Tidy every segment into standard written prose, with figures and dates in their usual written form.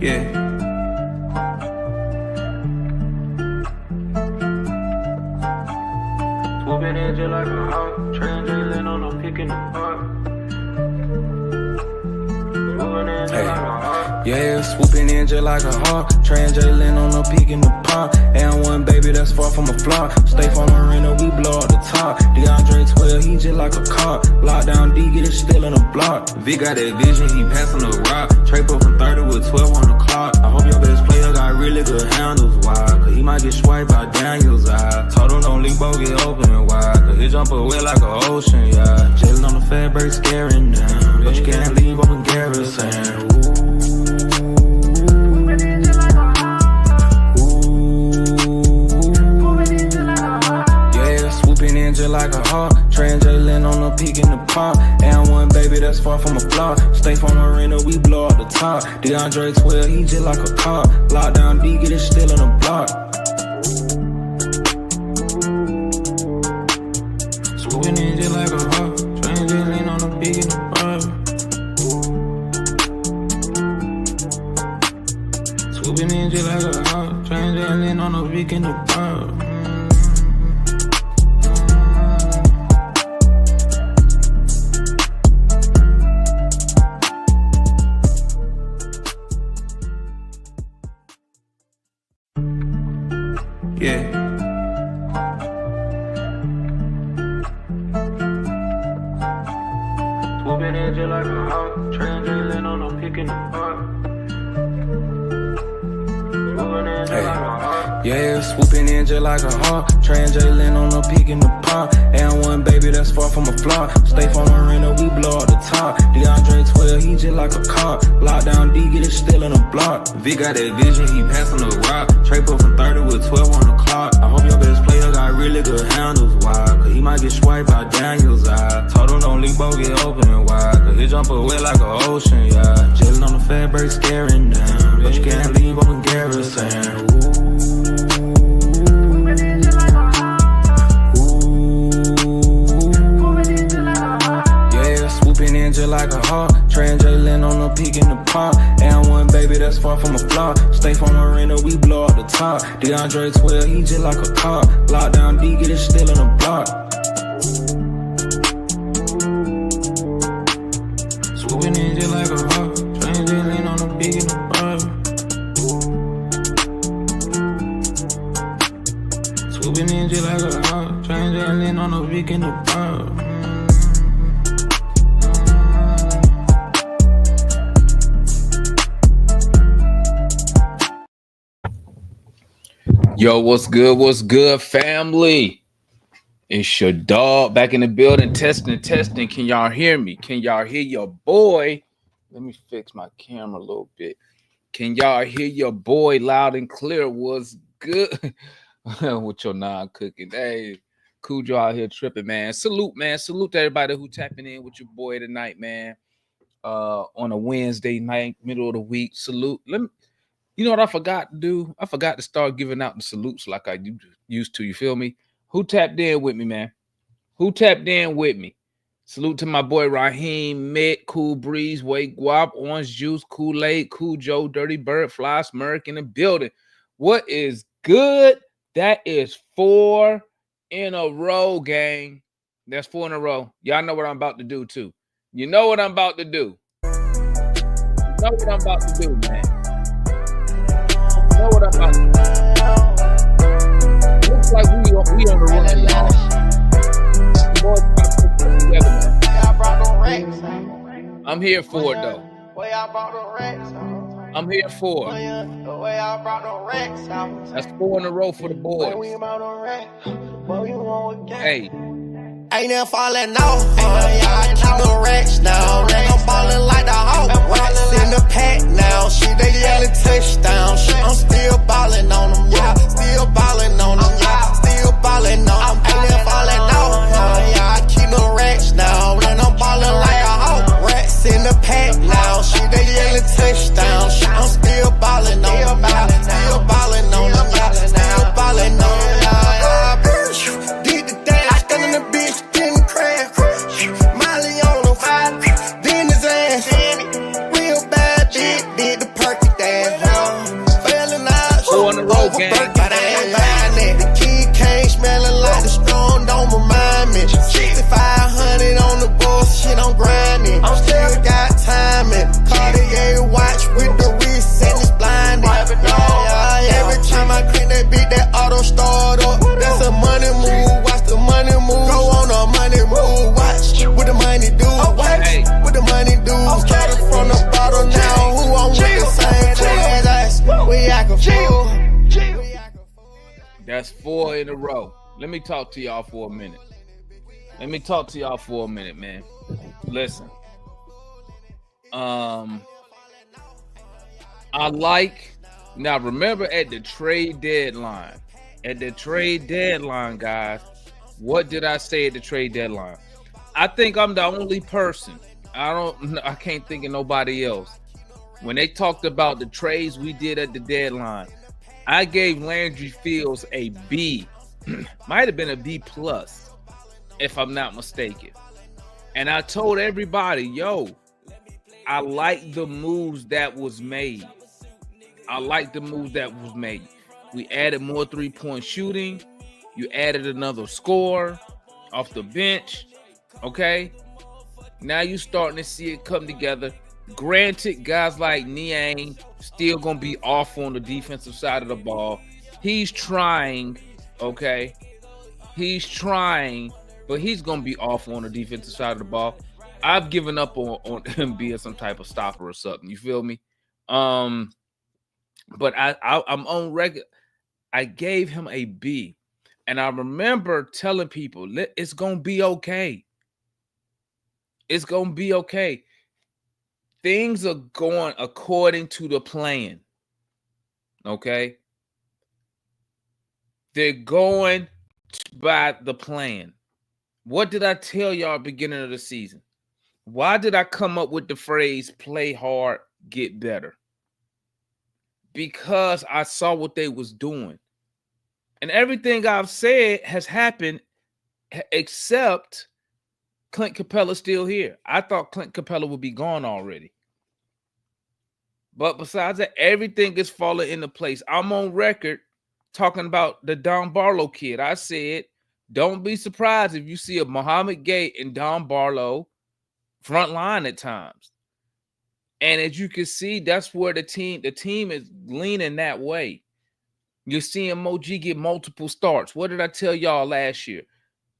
Yeah. Swooping in just like a hawk, translating on a pick in the park. Yeah, swooping in just like a hawk, translating on a peak in the pond. And one baby that's far from a flop. Stay from Marina, we blow up the top. DeAndre 12, he just like a cop. Lockdown D, get it still in the block. V got that vision, he passing the rock. Trade up from 30 with 12 on the clock. I hope your best player got really good handles, why? Cause he might get swiped by Daniel's eye. Told him don't leave, both get open wide. Cause he jump away like an ocean, yeah. Chillin' on the fat break, scaring down. But you can't leave on the garrison. Just like a hawk, translating on a peak in the pop. And one baby that's far from a flop. Stay from Marina, we blow up the top. DeAndre 12, he just like a cop. Lockdown D, get it still in the block. Swooping in just like a hawk, translating on a peak in the pop. Swooping in just like a hawk, translating on a peak in the pop. Yeah. Swooping in just like a hawk, translating on a pick in the park. Yeah, swooping in just like a hawk, translating on a peak in the pond. And one baby that's far from a flop. Stay from Marina, we blow up the top. DeAndre 12, he just like a cop. Lockdown D, get it still in the block. V got that vision, he passing the rock. Trade up from 30 with 12 on the clock. I hope your best player got really good handles, why? Cause he might get swiped by Daniel's eye. Told him don't leave, both get open wide. Cause he jump away like an ocean, yeah. Chillin' on the fat break, scaring down. But you can't leave on the garrison. Just like a hawk, translating on a peak in the pop. And one baby that's far from a flop. Stay from Marina, we blow up the top. DeAndre 12, he just like a cop. Lockdown D, get it still in the block. Swooping in just like a hawk, translating on a peak in the pop. Swooping in just like a hawk, translating on a peak in the pop. Yo, what's good, family? It's your dog back in the building, testing. Can y'all hear me? Can y'all hear your boy? Let me fix my camera a little bit. Can y'all hear your boy loud and clear? What's good? With your non-cooking. Hey, Cujo out here tripping, man. Salute to everybody who tapping in with your boy tonight, man. On a Wednesday night, middle of the week. Salute. You know what I forgot to do? I forgot to start giving out the salutes like I used to. You feel me? Who tapped in with me, man? Who tapped in with me? Salute to my boy Raheem, Mick, Cool Breeze, Wake Guap, Orange Juice, Kool-Aid, Cool Joe, Dirty Bird, Fly Smirk in the building. What is good? That is 4 in a row, gang. That's 4 in a row. Y'all know what I'm about to do, too. You know what I'm about to do. You know what I'm about to do, man. Know what I'm about to do. Looks like we on the run, y'all. Boys trying to put this together, man. I'm here for it, though. I'm here for it. That's 4 in a row for the boys. Hey. Ain't never falling off. I keep the racks now. I'm ballin' like the Hawk. Racks in the pack now. Shit, they yelling touchdown. Shit, I'm still ballin' on them. Yeah, still ballin' on them. Yeah, still ballin' on them. Ain't never falling off. I keep the racks now. I'm ballin' like a Hawk. Racks in the pack now. Shit, they yelling touchdown. Shit, I'm still ballin' on them. Yeah, still ballin' on them. Yeah, still ballin' on them. Did the dash, stand in the bitch. Molly on him, then his ass. That's 4 in a row. Let me talk to y'all for a minute. Man. Listen. I like now remember at the trade deadline. Guys, what did I say at the trade deadline? I think I'm the only person. I can't think of nobody else. When they talked about the trades we did at the deadline, I gave Landry Fields a B. Might have been a B plus, if I'm not mistaken. And I told everybody, yo, I like the moves that was made. We added more 3-point shooting. You added another score off the bench. Okay. Now you starting to see it come together. Granted, guys like Niang still gonna be off on the defensive side of the ball. He's trying, okay. But he's gonna be off on the defensive side of the ball. I've given up on him being some type of stopper or something. You feel me? But I'm on record. I gave him a B, and I remember telling people it's gonna be okay. It's gonna be okay. Things are going according to the plan. Okay, they're going by the plan. What did I tell y'all at the beginning of the season? Why did I come up with the phrase "play hard, get better"? Because I saw what they was doing. And everything I've said has happened except Clint Capella's still here. I thought Clint Capella would be gone already. But besides that, everything is falling into place. I'm on record talking about the Don Barlow kid. I said, don't be surprised if you see a Muhammad Gay and Don Barlow front line at times. And as you can see, that's where the team is leaning that way. You're seeing Moji get multiple starts. What did I tell y'all last year?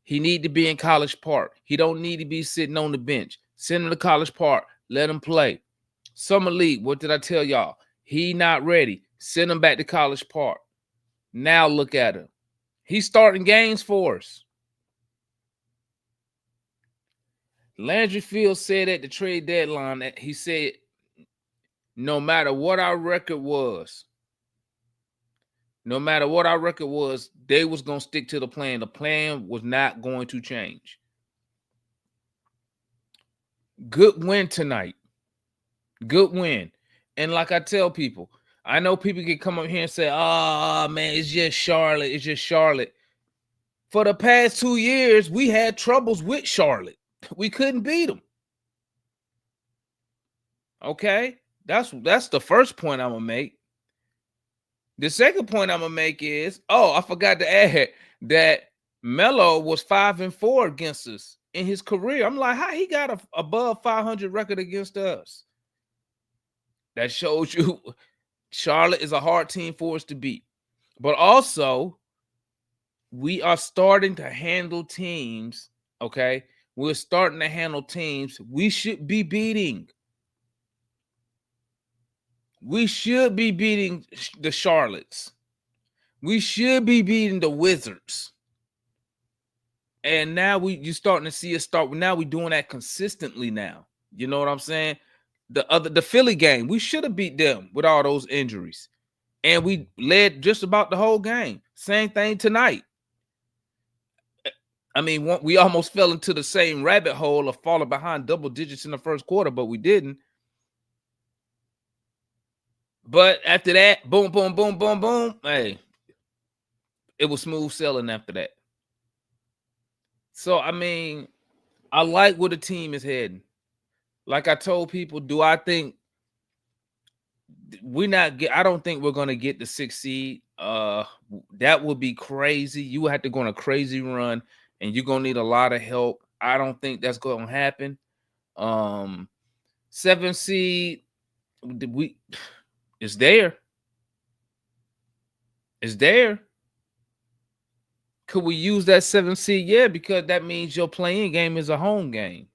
He need to be in College Park. He don't need to be sitting on the bench. Send him to College Park. Let him play. Summer League, what did I tell y'all? He not ready. Send him back to College Park. Now look at him. He's starting games for us. Landry Fields said at the trade deadline that he said, no matter what our record was, they was going to stick to the plan. The plan was not going to change. Good win tonight. Good win. And like I tell people, I know people can come up here and say, oh, man, it's just Charlotte. For the past 2 years, we had troubles with Charlotte. We couldn't beat them. Okay? That's the first point I'm going to make. The second point I'm going to make is, I forgot to add that Melo was 5-4 against us in his career. I'm like, how he got a above 500 record against us? That shows you Charlotte is a hard team for us to beat. But also, we are starting to handle teams, okay? We're starting to handle teams we should be beating. We should be beating the Charlottes. We should be beating the Wizards. And now you're starting to see us start. Now we're doing that consistently now. You know what I'm saying? The Philly game, we should have beat them with all those injuries. And we led just about the whole game. Same thing tonight. I mean, we almost fell into the same rabbit hole of falling behind double digits in the first quarter, but we didn't. But after that, boom, boom, boom, boom, boom. Hey, it was smooth sailing after that. So, I mean, I like where the team is heading. Like I told people, do I think I don't think we're going to get the 6th seed. That would be crazy. You would have to go on a crazy run, and you're going to need a lot of help. I don't think that's going to happen. 7th seed, it's there. It's there. Could we use that 7th seed? Yeah, because that means your playing game is a home game.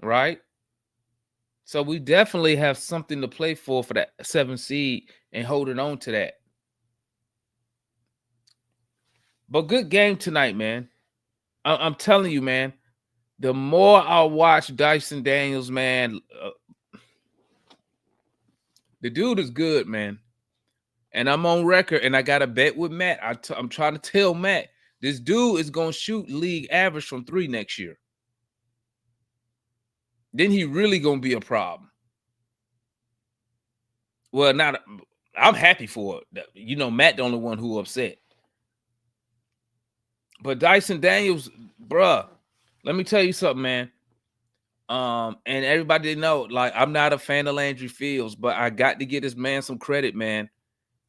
Right? So we definitely have something to play for that 7th seed and holding on to that. But good game tonight, man. I'm telling you, man. The more I watch Dyson Daniels, man, the dude is good, man. And I'm on record, and I got a bet with Matt. I'm trying to tell Matt, this dude is going to shoot league average from 3 next year. Then he really going to be a problem. Well, I'm happy for it. You know, Matt the only one who upset. But Dyson Daniels, bruh, let me tell you something, man. And everybody know, like, I'm not a fan of Landry Fields, but I got to give this man some credit, man.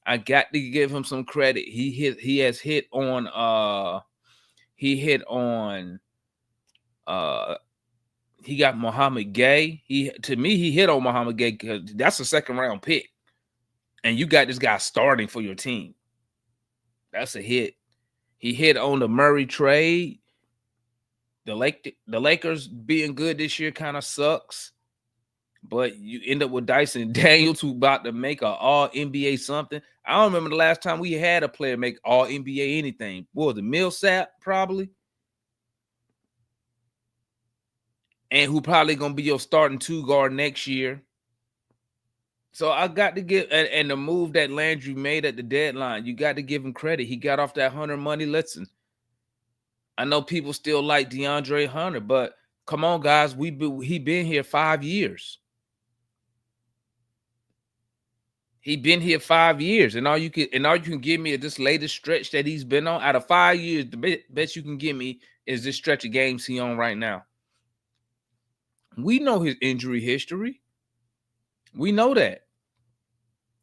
I got to give him some credit. He hit on he got Muhammad Gay. To me, he hit on Muhammad Gay because that's a second round pick. And you got this guy starting for your team. That's a hit. He hit on the Murray trade. The Lakers being good this year kind of sucks. But you end up with Dyson Daniels, who about to make an all NBA something. I don't remember the last time we had a player make all NBA anything. What was it, Millsap probably? And who probably gonna be your starting 2 guard next year. So I got to give, and the move that Landry made at the deadline, you got to give him credit. He got off that Hunter money. Listen, I know people still like DeAndre Hunter, but come on, guys, he been here 5 years. He been here 5 years, and all you can give me is this latest stretch that he's been on. Out of 5 years, the best you can give me is this stretch of games he on right now. We know his injury history. We know that.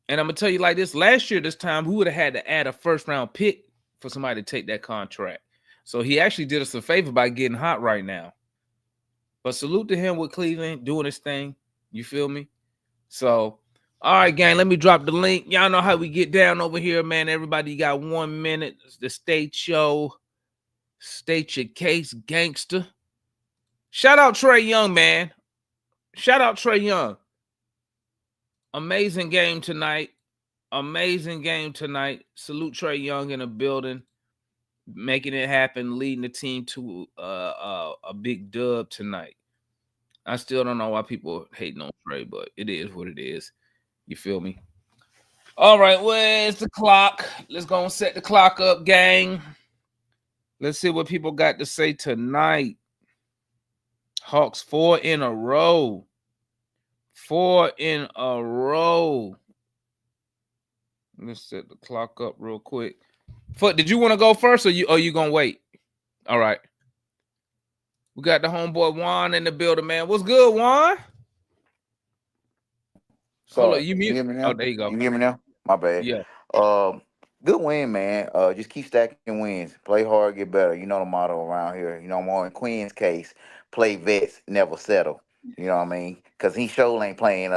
And I'm gonna tell you like this: last year, this time, we would have had to add a first-round pick for somebody to take that contract. So he actually did us a favor by getting hot right now. But salute to him with Cleveland doing his thing. You feel me? So, all right, gang, let me drop the link. Y'all know how we get down over here, man. Everybody got 1 minute. It's the state show. State your case, gangster. Shout out Trey Young, man. Shout out Trey Young. Amazing game tonight. Amazing game tonight. Salute Trey Young in the building, making it happen, leading the team to a big dub tonight. I still don't know why people hating on Trey, but it is what it is. You feel me? All right, where's the clock? Let's go and set the clock up, gang. Let's see what people got to say tonight. Hawks 4 in a row. 4 in a row. Let's set the clock up real quick. Did you want to go first, or you gonna wait? All right. We got the homeboy Juan in the building, man. What's good, Juan? Sorry, you hear me now? Oh, there you go. You hear me now? My bad. Yeah. Good win, man. Just keep stacking wins. Play hard, get better. You know the motto around here. You know, more in Queen's case, play vets, never settle. You know what I mean? Because he sure ain't playing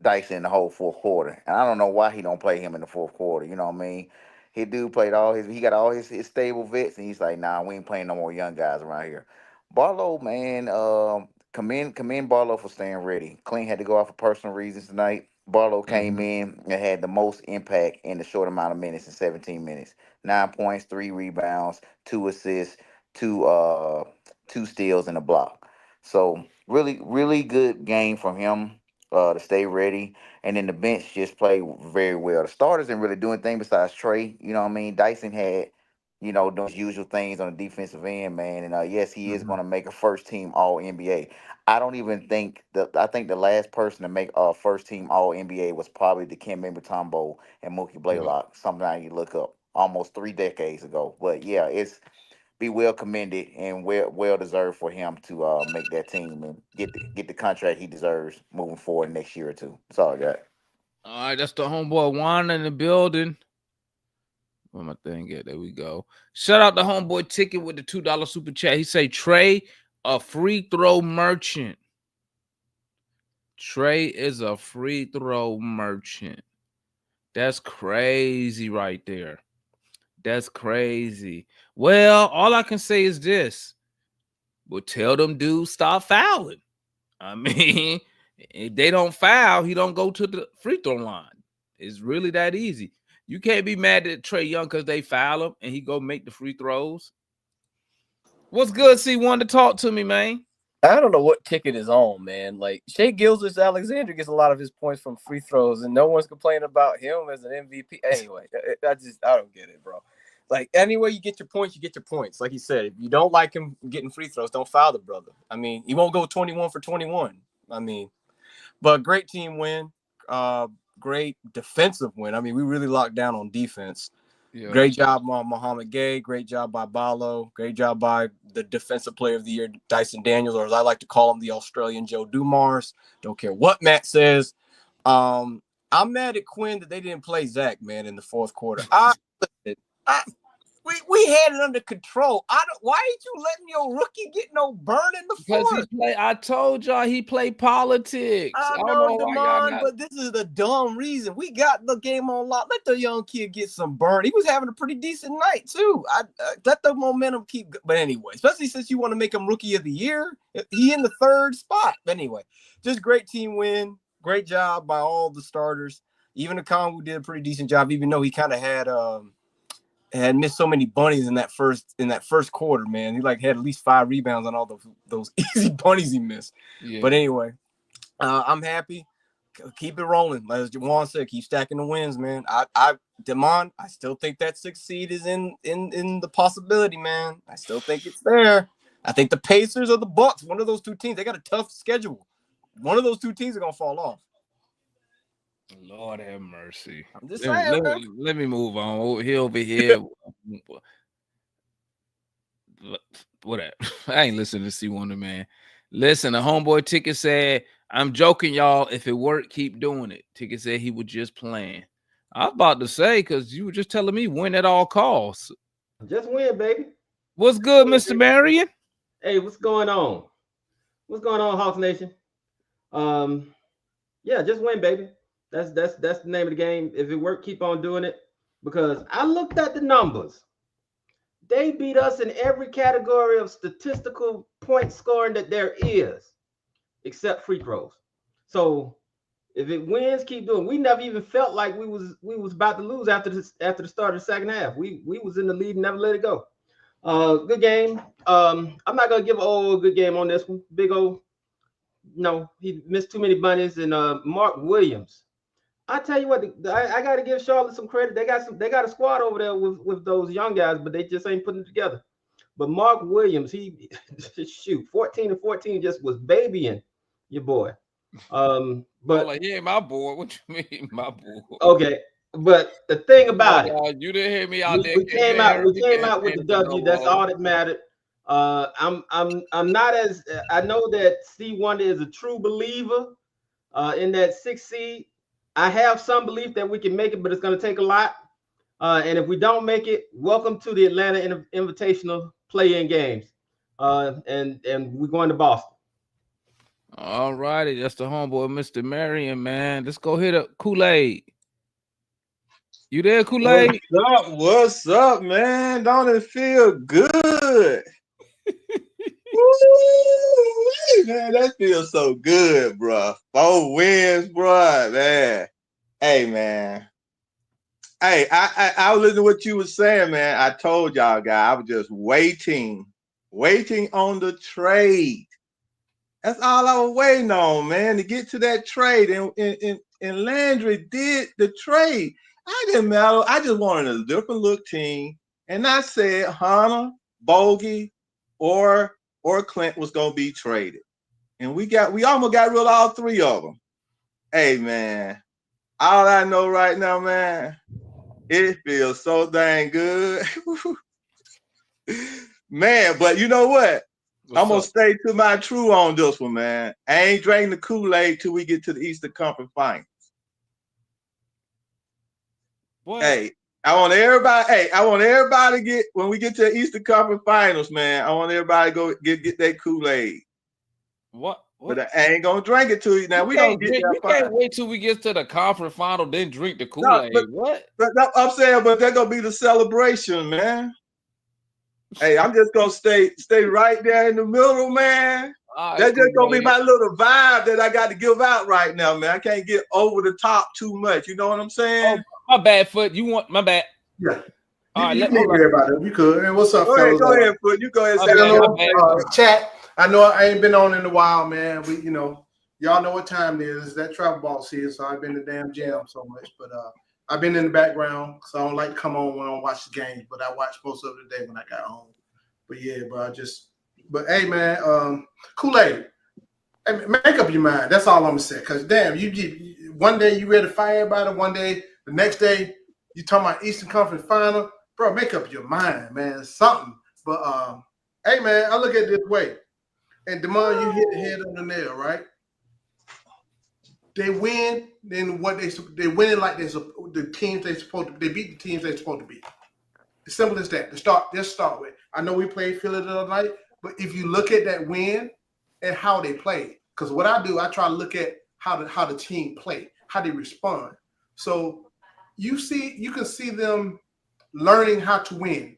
Dyson in the whole fourth quarter. And I don't know why he don't play him in the fourth quarter. You know what I mean? He got all his stable vets, and he's like, nah, we ain't playing no more young guys around here. Barlow, man, commend Barlow for staying ready. Clean had to go out for personal reasons tonight. Barlow came in and had the most impact in the short amount of minutes in 17 minutes. 9 points, 3 rebounds, 2 assists, two steals and a block. So really, really good game from him to stay ready. And then the bench just played very well. The starters didn't really do anything besides Trey. You know what I mean? Dyson had, doing his usual things on the defensive end, man. And yes, he is going to make a first team All NBA. I don't even think I think the last person to make a first team All NBA was probably the Dikembe Mutombo and Mookie Blaylock. Something you look up almost 3 decades ago. But yeah, it's be well commended and well deserved for him to make that team and get the contract he deserves moving forward next year or two. That's all I got. All right, that's the homeboy Juan in the building. Where my thing at? There we go. Shout out the homeboy Ticket with the $2 super chat. He say Trey, a free throw merchant. Trey is a free throw merchant. That's crazy right there. That's crazy. Well, all I can say is this. Well, tell them dudes stop fouling. I mean, if they don't foul, he don't go to the free throw line. It's really that easy. You can't be mad at Trae Young because they foul him and he go make the free throws. What's good, C1, to talk to me, man? I don't know what ticket is on, man. Like Shai Gilgeous-Alexander gets a lot of his points from free throws, and no one's complaining about him as an MVP. Anyway, I don't get it, bro. Like anyway, you get your points, you get your points. Like you said, if you don't like him getting free throws, don't foul the brother. I mean, he won't go 21 for 21. I mean, but great team win, great defensive win. I mean, we really locked down on defense. Yeah. Great job on Muhammad Gay. Great job by Balo. Great job by the Defensive Player of the Year, Dyson Daniels, or as I like to call him, the Australian Joe Dumars. Don't care what Matt says. I'm mad at Quinn that they didn't play Zach, man, in the fourth quarter. We had it under control. Why ain't you letting your rookie get no burn in the fourth? I told y'all he played politics. I know, Damon, but this is the dumb reason. We got the game on lock. Let the young kid get some burn. He was having a pretty decent night, too. Let the momentum keep. But anyway, especially since you want to make him Rookie of the Year. He in the third spot. But anyway, just great team win. Great job by all the starters. Even Okongwu did a pretty decent job, even though he kind of had missed so many bunnies in that first quarter, man. He had at least 5 rebounds on all those easy bunnies he missed. Yeah. But anyway, I'm happy. Keep it rolling. As Juwan said, keep stacking the wins, man. Damon, I still think that 6th seed is in the possibility, man. I still think it's there. I think the Pacers or the Bucks, one of those two teams, they got a tough schedule. One of those two teams are gonna fall off. Lord have mercy. I'm just saying. Let me move on. Over here. Whatever. I ain't listening to C1, man. Listen, the homeboy Ticket said, I'm joking, y'all. If it worked, keep doing it. Ticket said he was just playing. I was about to say, because you were just telling me win at all costs. Just win, baby. What's good, Mr. Marion? Hey, what's going on? What's going on, Hawks Nation? Yeah, just win, baby. That's the name of the game. If it worked, keep on doing it. Because I looked at the numbers. They beat us in every category of statistical point scoring that there is, except free throws. So if it wins, keep doing. We never even felt like we was about to lose after the start of the second half. We was in the lead and never let it go. Good game. I'm not gonna give a good game on this one. Big old. No, he missed too many bunnies. And Mark Williams. I tell you what, I got to give Charlotte some credit. They got a squad over there with those young guys, but they just ain't putting it together. But Mark Williams, he 14 and 14 just was babying your boy. But yeah, my boy. What you mean, my boy? Okay, but the thing about it, you didn't hear me out there. We came out with the W. That's all that mattered. I'm not as I know that C1 is a true believer in that 6th seed. I have some belief that we can make it, but it's going to take a lot. And if we don't make it, welcome to the Atlanta Invitational play-in games. And we're going to Boston. All righty. That's the homeboy, Mr. Marion, man. Let's go hit up Kool-Aid. You there, Kool-Aid? What's up, man? Don't it feel good? Woo, man, that feels so good, bro. 4 wins, bro, man. Hey, man. Hey, I was listening to what you were saying, man. I told y'all, guys, I was just waiting on the trade. That's all I was waiting on, man, to get to that trade. And Landry did the trade. I didn't matter. I just wanted a different look team. And I said Hunter, Bogey, or Clint was gonna be traded, and we almost got rid of all 3 of them. Hey, man, all I know right now, man, it feels so dang good, man. But you know what? I'm gonna stay to my true on this one, man. I ain't drinking the Kool-Aid till we get to the Eastern Conference Finals. What? Hey. I want everybody to get, when we get to the Eastern Conference Finals, man, I want everybody to go get that Kool-Aid. What? But I ain't gonna drink it to you. Now we don't get that. You can't wait till we get to the conference final, then drink the Kool-Aid. No, what? But I'm saying, but they're gonna be the celebration, man. Hey, I'm just gonna stay right there in the middle, man. Right, that's just gonna be my little vibe that I got to give out right now, man. I can't get over the top too much. You know what I'm saying? My bad, Foot. You want my bad? Yeah. All right, You let can hold on. everybody. We could. And what's up, Go fellas? ahead, Foot. You go ahead and My say bad, that. my bad. Chat. I know I ain't been on in a while, man. We, y'all know what time it is. It's that travel ball season, so I've been in the damn gym so much. But I've been in the background, so I don't like to come on when I watch the games. But I watch most of the day when I got home. But yeah, but hey, man, Kool-Aid. Hey, make up your mind. That's all I'm gonna say. Cause damn, you get one day you ready to fire everybody. One day, the next day you talking about Eastern Conference Final, bro. Make up your mind, man. Something. But hey, man, I look at it this way. And Demond, you hit the head on the nail, right? They win, then what they winning like the teams they supposed to. They beat the teams they supposed to beat. As simple as that. Just start with. I know we played Philly the other night, but if you look at that win and how they play, because what I do, I try to look at how the team play, how they respond. So you can see them learning how to win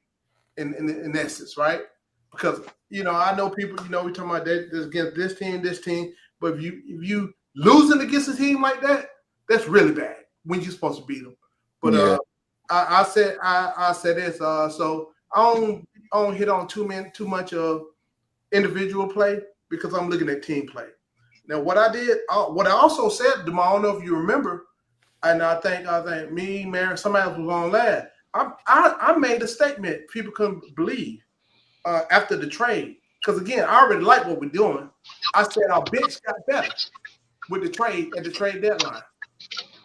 in essence, right? Because I know people, we talking about this against this team, but if you losing against a team like that, that's really bad when you're supposed to beat them. But Yeah. I said this, so I don't hit on too much of individual play because I'm looking at team play. Now, what I also said, Demar, I don't know if you remember, and I think me, Mary, somebody else was on last. I made a statement people couldn't believe after the trade. Because again, I already like what we're doing. I said our bench got better with the trade at the trade deadline.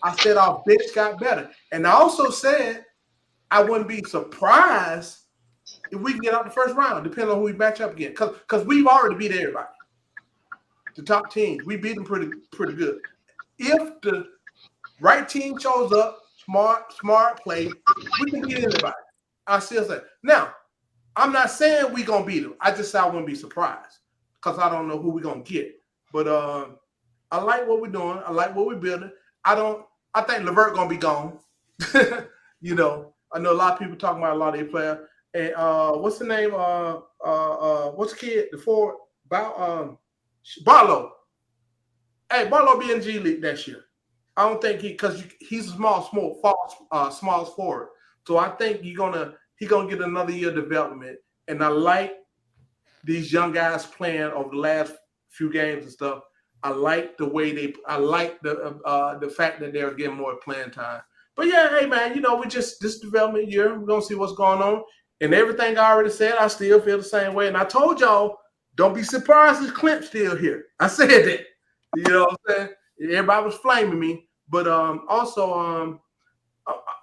I said our bench got better. And I also said I wouldn't be surprised if we can get out the first round, depending on who we match up against. Because we've already beat everybody. The top teams, we beat them pretty good. If the right team shows up, smart play, we can beat anybody. I still say. Now, I'm not saying we're going to beat them. I just said I wouldn't be surprised because I don't know who we're going to get. But I like what we're doing. I like what we're building. I think LeVert going to be gone. I know a lot of people talking about a lot of their players. And what's the name? What's the kid? The forward? Barlow. Hey, Barlow be in G League next year. I don't think because he's a small forward. So I think he's gonna get another year of development. And I like these young guys playing over the last few games and stuff. I like the way I like the fact that they're getting more playing time. But yeah, hey man, we just this development year, we're gonna see what's going on. And everything I already said, I still feel the same way. And I told y'all, don't be surprised if Clint's still here. I said that. You know what I'm saying? Everybody was flaming me. But also,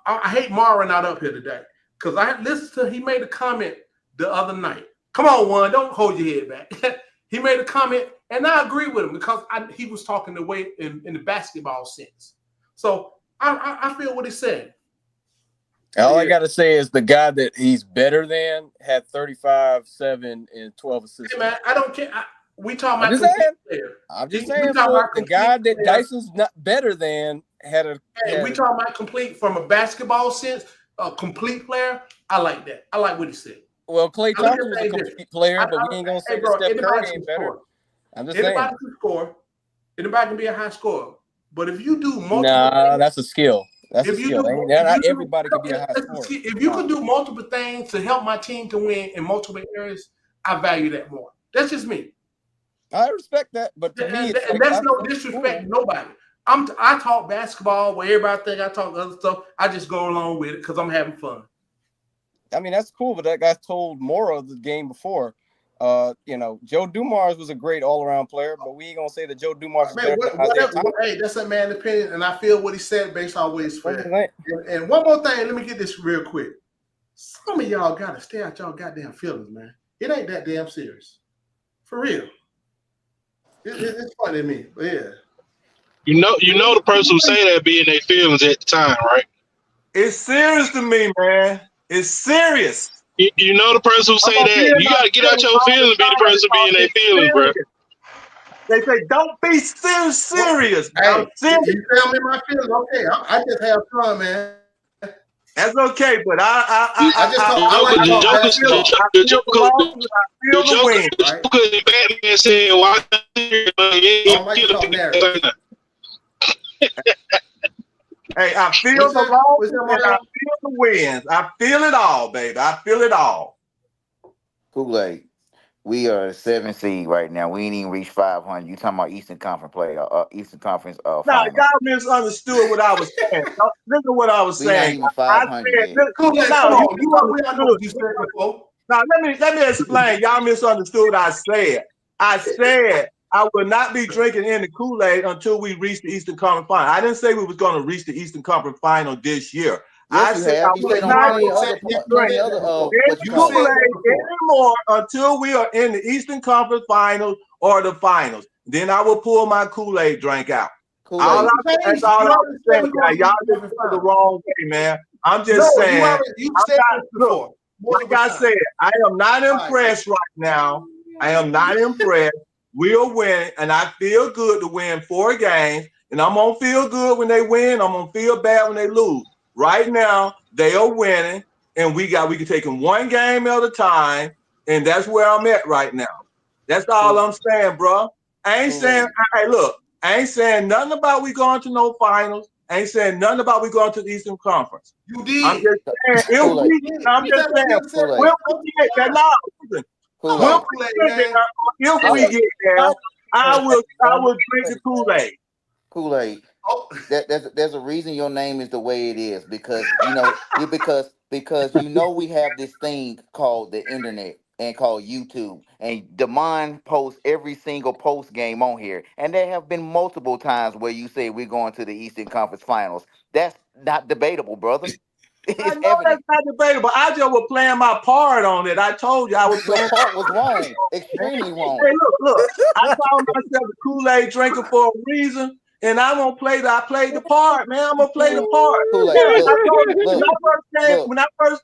I hate Mara not up here today. Because I listened to he made a comment the other night. Come on, Juan, don't hold your head back. He made a comment, and I agree with him because he was talking the way in the basketball sense. So I feel what he said. All I got to say is the guy that he's better than had 35, 7, and 12 assists. Hey, man, I don't care. We talking about I'm just saying, the guy that Dyson's not better than had a. We talking about complete from a basketball sense, a complete player. I like that. I like what he said. Well, Klay Thompson was a complete player, but we ain't gonna say that Steph Curry ain't better. I'm just saying. Anybody can score. Anybody can be a high scorer. But if you do multiple, that's a skill. That's a skill. Not everybody can be a high scorer. If you can do multiple things to help my team to win in multiple areas, I value that more. That's just me. I respect that, but to me, and that's no disrespect to nobody. I talk basketball where everybody think I talk other stuff. I just go along with it because I'm having fun. I mean, that's cool, but that guy told Mora the game before. Joe Dumars was a great all-around player, but we ain't gonna say that Joe Dumars is better than Isaiah Thomas. Hey, that's a man's opinion, and I feel what he said based on what he's said. And one more thing, let me get this real quick. Some of y'all gotta stay out y'all goddamn feelings, man. It ain't that damn serious, for real. It's funny to me, but yeah. You know the person who say that be in their feelings at the time, right? It's serious to me, man. It's serious. You know the person who say that. You gotta get out your feelings and be the person who be in their feelings, bro. They say, don't be serious. Hey, you tell me my feelings. Okay, I just have fun, man. That's okay, but I Batman said, "Why?" Hey, I feel the losses and I feel the wins. I feel it all, baby. I feel it all. Kool-Aid. We are a 7 seed right now. We ain't even reached 500. You talking about Eastern Conference play, Eastern Conference Now, finals. y'all misunderstood what I was saying. Listen to what I was We not saying. even I 500 said, yet. Kool-Aid, no, come you on. We all know what you misunderstood. said before. Now, let me explain. Y'all misunderstood what I said. I said I will not be drinking any Kool-Aid until we reach the Eastern Conference final. I didn't say we was going to reach the Eastern Conference final this year. Yes, I you said I have. You will said on not plenty other drink what you any call it. Kool-Aid anymore until we are in the Eastern Conference finals or the finals. Then I will pull my Kool-Aid drink out. Kool-Aid. That's all I'm saying. Y'all just took it the wrong way, man. I'm just saying. You said this before. Like I said, I am not impressed right now. I am not impressed. We'll win, and I feel good to win 4 games. And I'm gonna feel good when they win. I'm gonna feel bad when they lose. Right now, they are winning, and we can take them 1 game at a time, and that's where I'm at right now. That's all I'm saying, bro. I ain't saying, hey, look, I ain't saying nothing about we going to no finals. I ain't saying nothing about we going to the Eastern Conference. You did. I'm just saying, if we get that, I will drink the Kool-Aid. Kool-Aid. There's a reason your name is the way it is because because we have this thing called the internet and called YouTube, and Damon posts every single post game on here, and there have been multiple times where you say we're going to the Eastern Conference Finals. That's not debatable, brother. It's I know evident. that's not debatable. I just was playing my part on it. I told you I was playing. Your part was wrong, extremely wrong. Hey, look. I call myself a Kool-Aid drinker for a reason, and I played the part, man. I'm gonna play the part. Kool-Aid, Yeah, look, I told you look.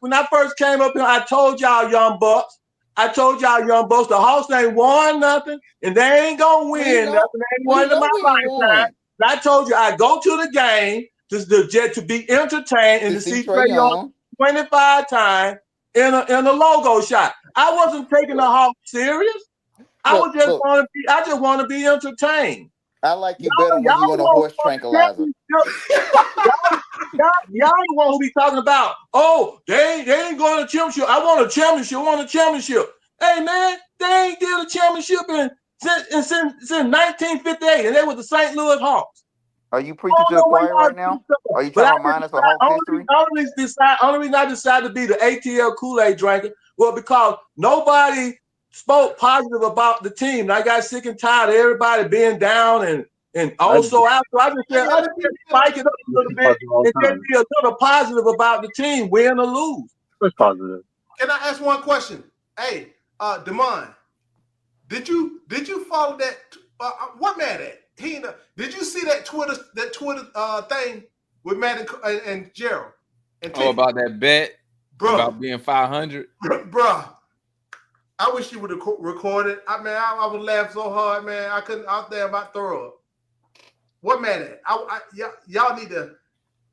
when I first came up here, I told y'all young bucks. The Hawks ain't won nothing, and they ain't gonna win nothing. They ain't won in my lifetime. I told you I go to the game to be entertained and to see Trae Young 25 times in a logo shot. I wasn't taking the Hawks serious. I just want to be entertained. I like you better when you on a horse tranquilizer. Y'all the one who be talking about, oh, they ain't going to championship. I want a championship. Hey, man, they ain't did a championship since 1958, and they were the St. Louis Hawks. Are you preaching to the choir right now? Are you trying to remind us of Hawks history? Only reason I decided to be the ATL Kool-Aid drinker was because nobody spoke positive about the team. And I got sick and tired of everybody being down and also after I just said, let's just spike it up a little bit and just be a little positive about the team, win or lose. It's positive. Can I ask one question? Hey, Damon, did you follow that? What Matt at? Did you see that Twitter thing with Matt and Gerald? About that bet, bro, about being 500, bro. I wish you would have recorded. I would laugh so hard, man. I couldn't. I was there about throw up. What Matt at? Y'all need to.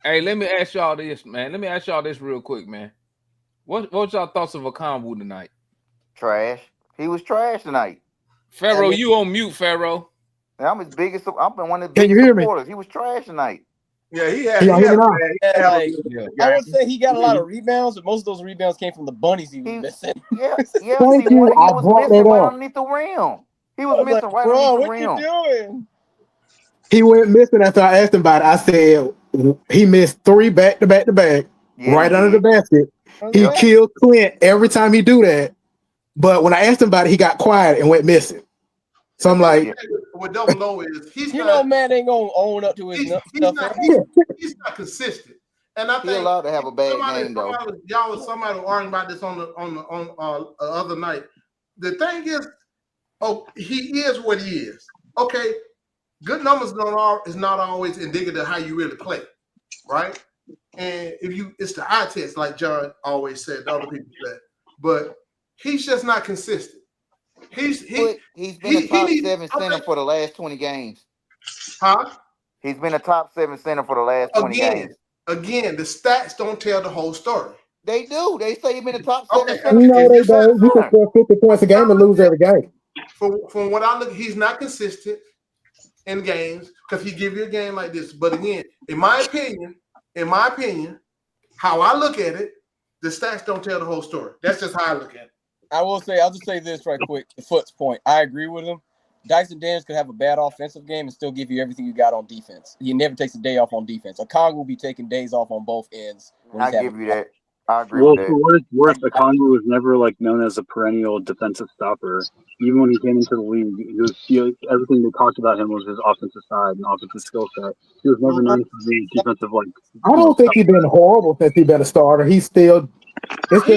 Hey, let me ask y'all this, man. Let me ask y'all this real quick, man. What's y'all thoughts of Okongwu tonight? Trash. He was trash tonight. Pharaoh, you on mute, Pharaoh. I'm his biggest. I've been one of the biggest supporters. He was trash tonight. Yeah, he had. I would say he got a lot of rebounds, but most of those rebounds came from the bunnies he was missing. Yeah. Thank you. I brought that up. Underneath the rim. He was missing right underneath the rim. What you doing? He went missing after I asked him about it. I said he missed 3 back to back right under the basket. He killed Clint every time he do that. But when I asked him about it, he got quiet and went missing. So I'm like, what Double O is, man ain't gonna own up to his stuff. He's not consistent, and I think he's allowed to have a bad game though. Somebody arguing about this on the other night. The thing is, he is what he is. Okay, good numbers is not always indicative of how you really play, right? And it's the eye test, like John always said, the other people said, but he's just not consistent. He's been a top 7 center for the last 20 games. Huh? He's been a top 7 center for the last 20 games. Again, the stats don't tell the whole story. They do. They say he's been a top 7 center. No, they don't. You can score 50 points a game and lose every game. From what I look, he's not consistent in games because he give you a game like this. But again, in my opinion, in my opinion, how I look at it, the stats don't tell the whole story. That's just how I look at it. I'll just say this right quick. To Foot's point, I agree with him. Dyson Daniels could have a bad offensive game and still give you everything you got on defense. He never takes a day off on defense. Okongwu will be taking days off on both ends. I give you that. I agree Well, with for that. what it's worth, Okongwu was never like known as a perennial defensive stopper. Even when he came into the league, everything they talked about him was his offensive side and offensive skill set. He was never known for being defensive I don't think he's been horrible since he's been a starter. It's just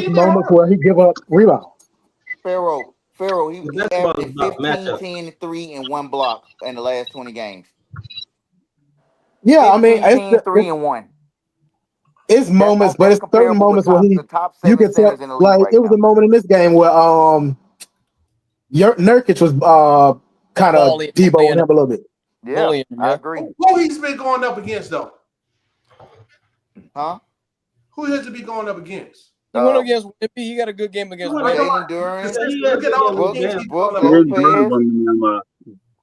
moments where he give up rebounds. Pharaoh, he averaged 15, 10, 3, and 1 block in the last 20 games. Yeah, 15, I mean, 10, 3, and 1. It's moments, but it's certain moments where you can tell. Like it was a moment in this game where Nurkic was kind of Deboing him a little bit. Yeah, I agree. Who he's been going up against though? Huh? Who has to be going up against? He went against Wimpy. He got a good game against Jalen Duran. Look at all the games he's going up against.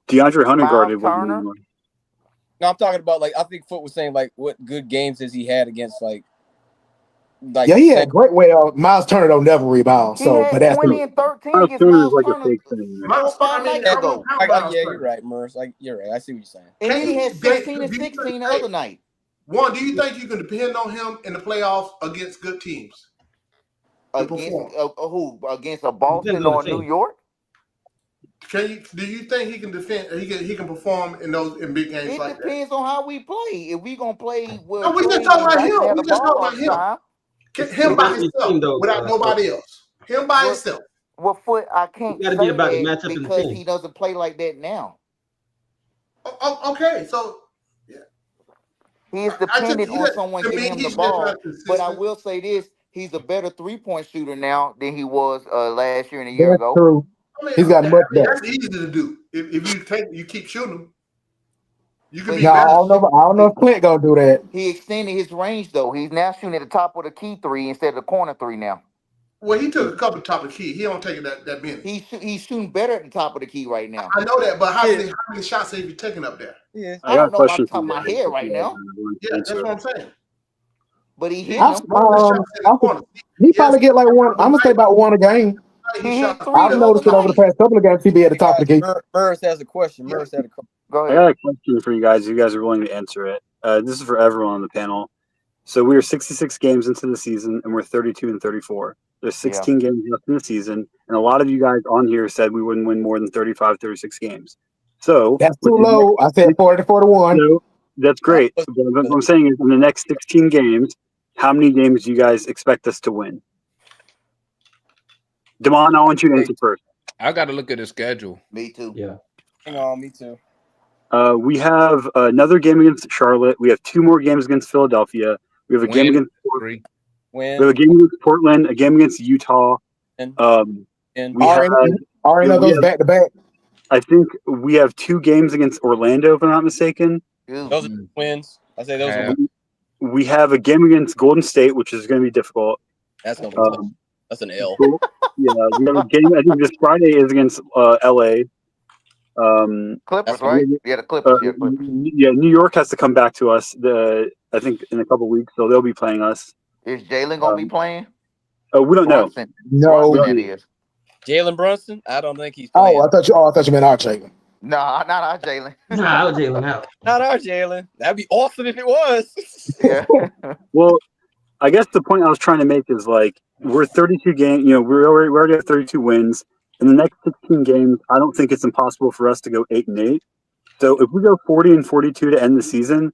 DeAndre Hunter guarded Turner. No, I'm talking about I think Foot was saying what good games has he had against yeah, he had great way. Miles Turner don't never rebound. But that's 20 and 13 Miles against Turner Miles is like Turner. a fake thing. You're right, Merce. You're right. I see what you're saying. And then he had 16 and 16 the other night. One, do you think you can depend on him in the playoffs against good teams? Against who? Against a Boston or New York? Do you think he can defend? He can perform in big games like that? It depends on how we play. If we gonna play, no, we just talking about him. We just talking about him. Him by himself, without nobody else. Him by himself. Well, Foot, I can't say that because he doesn't play like that now. Okay, so yeah, he is dependent on someone giving him the ball. But I will say this: he's a better 3-point shooter now than he was last year and a year ago. True. He's got much better. That's easy to do. If you keep shooting him, you can be better. I don't know if Clint gonna do that. He extended his range though. He's now shooting at the top of the key 3 instead of the corner 3 now. Well, he took a couple of top of the key. He don't take it that many. He's shooting better at the top of the key right now. I know that, but how many shots have you taken up there? Yeah, I don't know off the top of my head right now. Yeah, that's what I'm saying. But he hit He probably get one. I'm gonna say about one a game. I've noticed it over the past couple of games. He be at the top of the key. Merce has a question. Go ahead. I got a question for you guys. You guys are willing to answer it. This is for everyone on the panel. So we are 66 games into the season, and we're 32 and 34. There's 16 games left in the season, and a lot of you guys on here said we wouldn't win more than 35, 36 games. So that's too low. I said 40 to 41. So that's great. But what I'm saying is, in the next 16 games, how many games do you guys expect us to win? Damon, I want you to answer first. I got to look at the schedule. Me too. Yeah. Hang on, me too. We have another game against Charlotte. We have 2 more games against Philadelphia. We have a game against Portland. We have a game against Portland, a game against Utah. And those back to back. I think we have 2 games against Orlando, if I'm not mistaken. Those are wins. I say those are. We have a game against Golden State, which is going to be difficult. That's going to be tough. That's an L. Yeah, we have a game. I think this Friday is against LA. Clippers, right? Yeah, the Clippers. Yeah, New York has to come back to us. I think in a couple of weeks, so they'll be playing us. Is Jalen gonna be playing? We don't know. No, Jalen Brunson. I don't think he's playing. I thought you meant our Jalen. No, not our Jalen. Nah, our Jalen out. Not our Jalen. That'd be awesome if it was. Yeah. Well, I guess the point I was trying to make is we're 32 games. We already have 32 wins. In the next 16 games, I don't think it's impossible for us to go 8-8. So if we go 40 and 42 to end the season,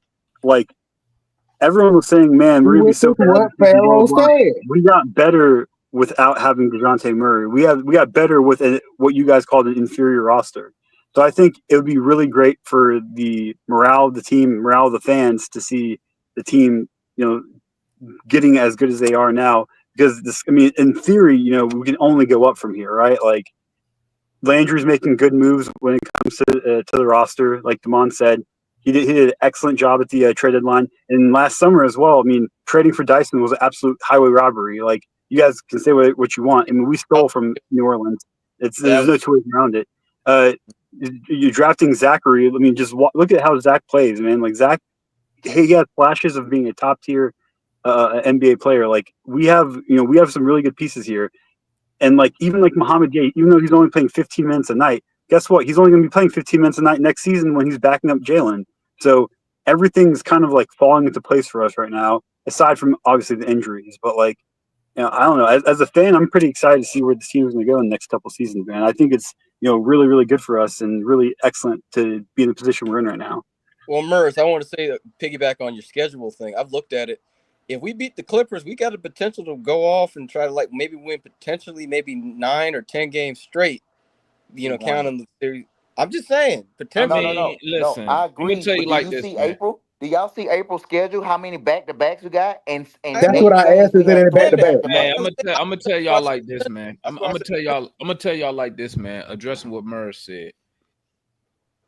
everyone was saying, "Man, we're gonna be so bad." We got better without having DeJounte Murray. We got better with what you guys called an inferior roster. So I think it would be really great for the morale of the team, morale of the fans to see the team, getting as good as they are now. Because in theory, we can only go up from here, right? Landry's making good moves when it comes to the roster. Like Damon said, he did an excellent job at the trade deadline. And last summer as well, trading for Dyson was an absolute highway robbery. You guys can say what you want. We stole from New Orleans. There's no two ways around it. You're drafting Zachary. Just look at how Zach plays, man. Zach, he has flashes of being a top tier NBA player. Like we have some really good pieces here, and like even like Muhammad Gay, even though he's only playing 15 minutes a night, guess what? He's only going to be playing 15 minutes a night next season when he's backing up Jalen. So everything's kind of like falling into place for us right now, aside from obviously the injuries. But like, I don't know. As a fan, I'm pretty excited to see where this team is going to go in the next couple seasons, man. I think it's really, really good for us and really excellent to be in the position we're in right now. Well, Murs, I want to say, piggyback on your schedule thing. I've looked at it. If we beat the Clippers, we got the potential to go off and try to like maybe win potentially maybe 9 or 10 games straight. Counting the series. I'm just saying potentially. No. Listen, I agree. let me tell you like this, man. April? Do y'all see April's schedule? How many back-to-backs we got? And that's what I asked. Is it in the back-to-back? Man, I'm gonna tell y'all like this, man. I'm gonna tell y'all like this, man. Addressing what Murs said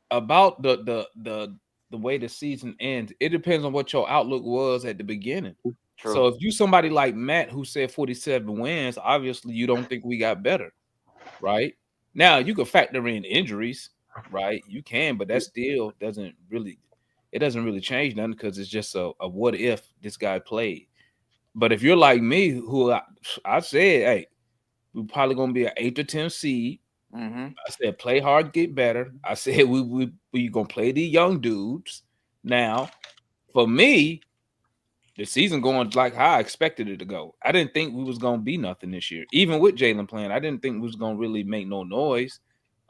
about the way the season ends. It depends on what your outlook was at the beginning. True. So if you somebody like Matt who said 47 wins, obviously you don't think we got better, right? Now you can factor in injuries, right? You can, but that still doesn't really change nothing because it's just a what if this guy played. But if you're like me, who I said, hey, we're probably gonna be an 8 to 10 seed. I said play hard, get better. I said we gonna play these young dudes. Now, for me, the season going like how I expected it to go. I didn't think we was gonna be nothing this year, even with Jalen playing. I didn't think we was gonna really make no noise.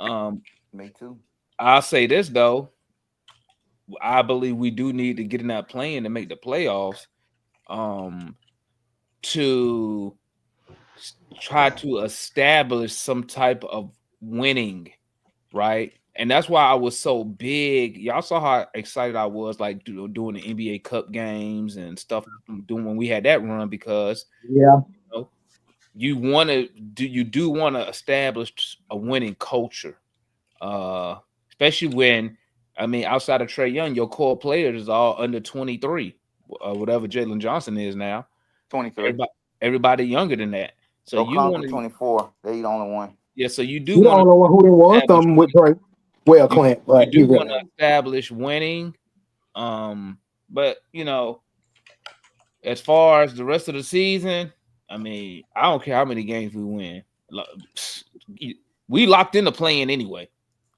Me too. I'll say this though. I believe we do need to get in that play-in to make the playoffs to try to establish some type of winning, right? And that's why I was so big. Y'all saw how excited I was, like doing the NBA Cup games and stuff, doing when we had that run because you do want to establish a winning culture, especially when. I mean, outside of Trae Young, your core players is all under 23, whatever Jalen Johnson is now. 23. Everybody younger than that. So you want 24. They the only one. Yeah, so you do. You don't know who they want. Something with Drake. Well, Clint, but you do want to establish winning. But as far as the rest of the season, I mean, I don't care how many games we win. We locked in the play-in anyway.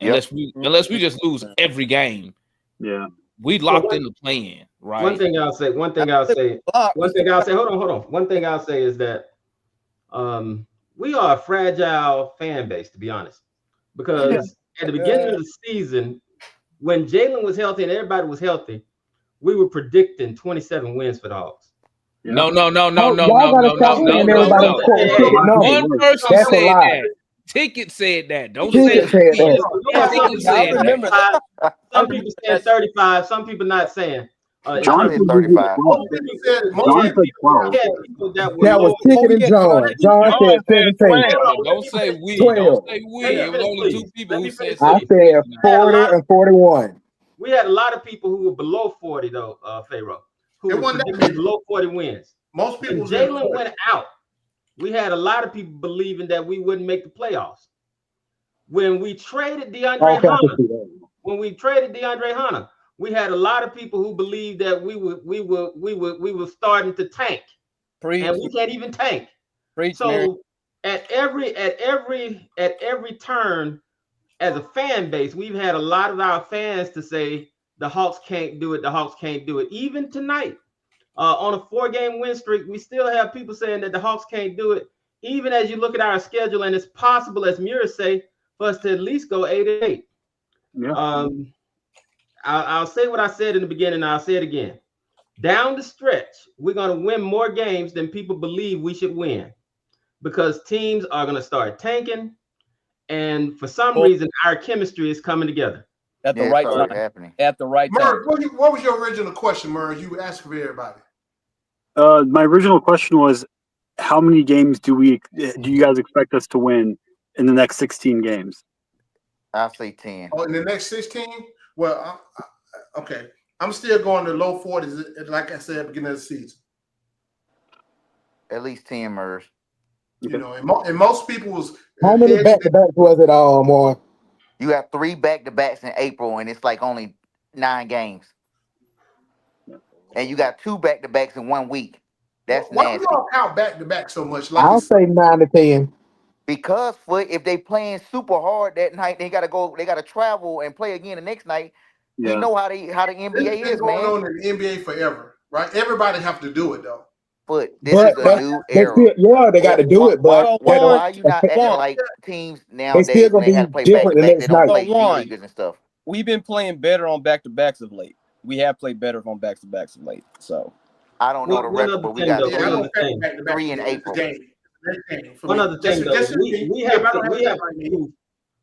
Unless we just lose every game. Yeah. We locked in the play-in, right? One thing I'll say. Hold on. One thing I'll say is that we are a fragile fan base, to be honest. Because at the beginning of the season, when Jalen was healthy and everybody was healthy, we were predicting 27 wins for the Hawks. No. One person said that. Ticket said that. Don't say that. Ticket said that. Some people said 35. Some people not saying. John said 35. That was Ticket and John. John said 17. Don't say we. Don't say we. It was only 2 people who said. I said 40 and 41. We had a lot of people who were below 40 though, Pharaoh. Who were below 40 wins. Most people. Jalen went out. We had a lot of people believing that we wouldn't make the playoffs. When we traded DeAndre Hunter, we had a lot of people who believed that we were starting to tank, and we can't even tank. So at every turn, as a fan base, we've had a lot of our fans to say the Hawks can't do it. The Hawks can't do it. Even tonight. On a 4-game win streak, we still have people saying that the Hawks can't do it. Even as you look at our schedule, and it's possible, as Mura say, for us to at least go 8-8. Yeah. I'll say what I said in the beginning, and I'll say it again. Down the stretch, we're going to win more games than people believe we should win because teams are going to start tanking, and for some reason, our chemistry is coming together. At the right time. Happening. At the right time. What was your original question, Murray? You asked for everybody. My original question was, how many games do you guys expect us to win in the next 16 games? I'll say 10. Oh, in the next 16? Well, okay. I'm still going to low 40s, like I said at the beginning of the season. At least 10, Murs. And most people was. How many back-to-backs was it, Mark? You have 3 back-to-backs in April, and it's like only 9 games. and you got 2 back-to-backs in 1 week. That's Why do nasty. y'all count back to back so much? Like I'll it's say 9 to 10. Because if they playing super hard that night, they gotta travel and play again the next night. You Yeah. know how the NBA been is, going man. on in the NBA forever, right? Everybody have to do it though. But this But is a new they era. still, yeah, they got to do it, but So that Why are you not acting Juan, like teams they still nowadays when gonna they have be to play back different to the back, they next don't night. play G Juan, leaguers and stuff. we've been playing better on back-to-backs of late. We have played better on back-to-backs of late. So I don't know the One record, other but we thing got though. Yeah, I One don't other three thing. back to back in again. It's a April. game. Next game for One me. other thing though. Just me. We Yeah, have but I to don't we have have that right to now. prove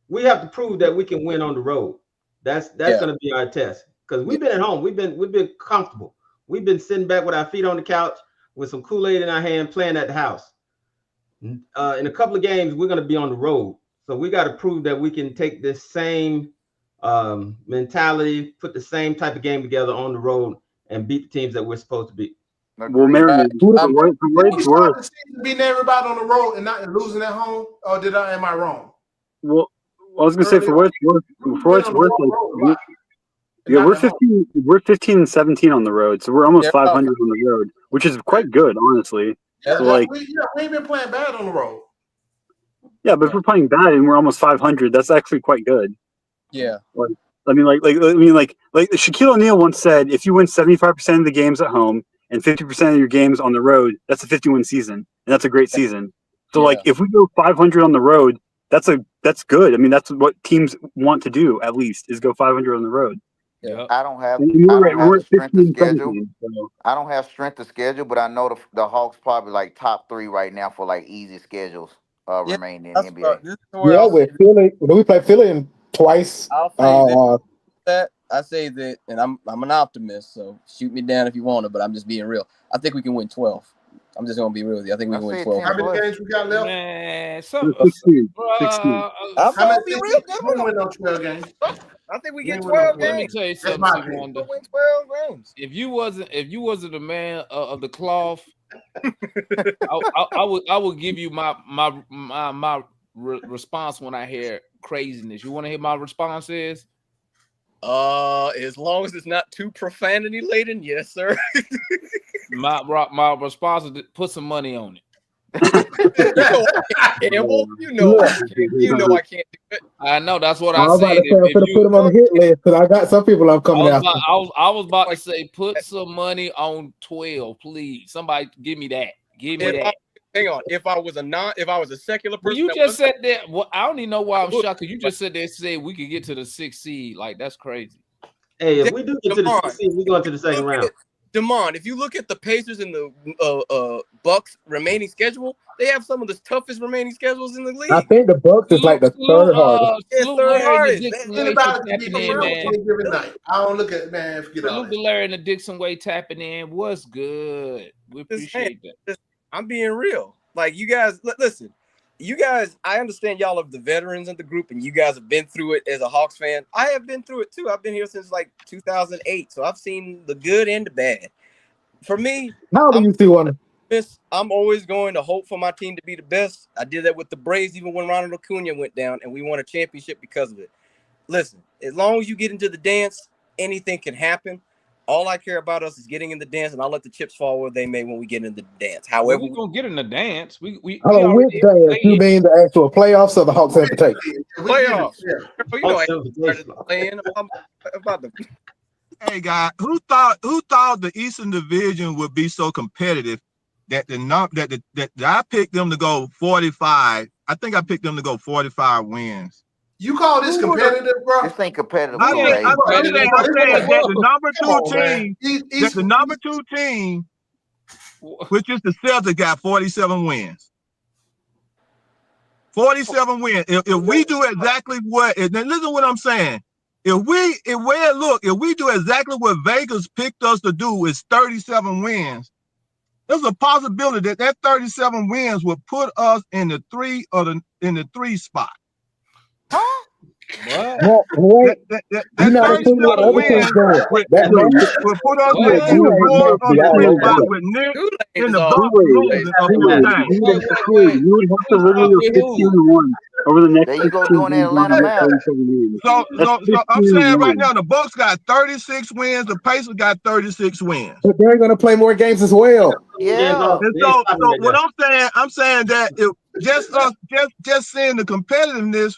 we have to prove that we can win on the road. That's Yeah. going to be our test because we've been at home. We've been comfortable. We've been sitting back with our feet on the couch with some Kool-Aid in our hand, playing at the house. In a couple of games, we're going to be on the road, so we got to prove that we can take this same mentality, put the same type of game together on the road, and beat the teams that we're supposed to beat. Well, Agreed. Marion, Who the- for what Did we it's start worth. the season beating everybody on the road and not losing at home? Or am I wrong? Well, I was gonna say Early for what it's worth. We've For what been it's on the worth, road a lot. And yeah, not we're at home. 15. We're 15 and 17 on the road, so we're almost Yeah. 500 on the road, which is quite good, honestly. Yeah, So like, we ain't been playing bad on the road. yeah, but if we're playing bad and we're almost 500, that's actually quite good. yeah. Like, like Shaquille O'Neal once said, if you win 75% of the games at home and 50% of your games on the road, that's a 51 season, and that's a great season. So like, if we go 500 on the road, that's good. I mean, that's what teams want to do at least is go 500 on the road. Yeah. I don't have And the strength of 15, schedule. 17. So. I don't have strength of schedule, but I know the Hawks probably like top 3 right now for like easy schedules remaining in the NBA. This is where Yeah, I'll with Philly. We play Philly twice. I'll say that I say that, and I'm an optimist, so shoot me down if you want to, but I'm just being real. I think we can win 12. I'm just gonna be real with you. I think we can win 12. How many games we got left? Man, 16. I'm gonna be real. We ain't win no 12 games. I think we We get ain't win no 12 let me games. tell you That's something, my C. opinion. Wonder. We'll win 12 games. If you wasn't a man of the cloth, I would give you my response when I hear craziness. You want to hear my response is? As long as it's not too profanity laden, yes, sir. My response is to put some money on it. You know I can't do it. I know that's what I I was about said. to say I'm gonna put them on the hit list because I got some people I'm coming after. I was about to say put some money on 12, please. Somebody give me that. Give me that. Hang on. If I was a secular person, well, you just said that. Well, I don't even know why I'm shocked because you just said they said we could get to the 6th seed. Like that's crazy. Hey, if we do get to the 6th seed, we're going to the second round. Demond, if you look at the Pacers and the Bucks remaining schedule, they have some of the toughest remaining schedules in the league. I think the Bucks is like the third hardest. Third hardest. I don't look at man. Forget all Salute that. to Larry and the Dixon Way tapping in. What's good? We appreciate that. I'm being real. Like you guys, listen. You guys, I understand y'all are the veterans of the group, and you guys have been through it as a Hawks fan. I have been through it too. I've been here since like 2008, so I've seen the good and the bad. For me, how do you see one? I'm always going to hope for my team to be the best. I did that with the Braves even when Ronald Acuna went down, and we won a championship because of it. Listen, as long as you get into the dance, anything can happen. All I care about us is getting in the dance, and I'll let the chips fall where they may when we get in the dance. However, we're gonna get in the dance. Which dance? You mean the actual playoffs or the Hawks invitation? Playoffs. You know, I playing about the. Hey guys, who thought the Eastern Division would be so competitive that that I picked them to go 45? I think I picked them to go 45 wins. You call this competitive, bro? This ain't competitive. I'm saying that the number two team, which is the Celtics, got 47 wins. 47 wins. If we do exactly what, and listen to what I'm saying. If we do exactly what Vegas picked us to do, is 37 wins. There's a possibility that 37 wins will put us in the 3 spot. Huh? What? No, wait. That You know the thing what 37 other teams wins doing. That will put us What? in Kool-Aid the fourth must or be the all fifth over the spot place. with Nick Kool-Aid in is the all Bucks losing a few Kool-Aid, times. you would have to literally go With 15 who? and 1 over the next There you 16 go doing that games on Atlanta the next math. 37 games. So That's I'm 15 saying and right 1. now the Bucks got 36 wins, the Pacers got 36 wins. But they're gonna play more games as well. Yeah. And so what I'm saying that if just us just seeing the competitiveness,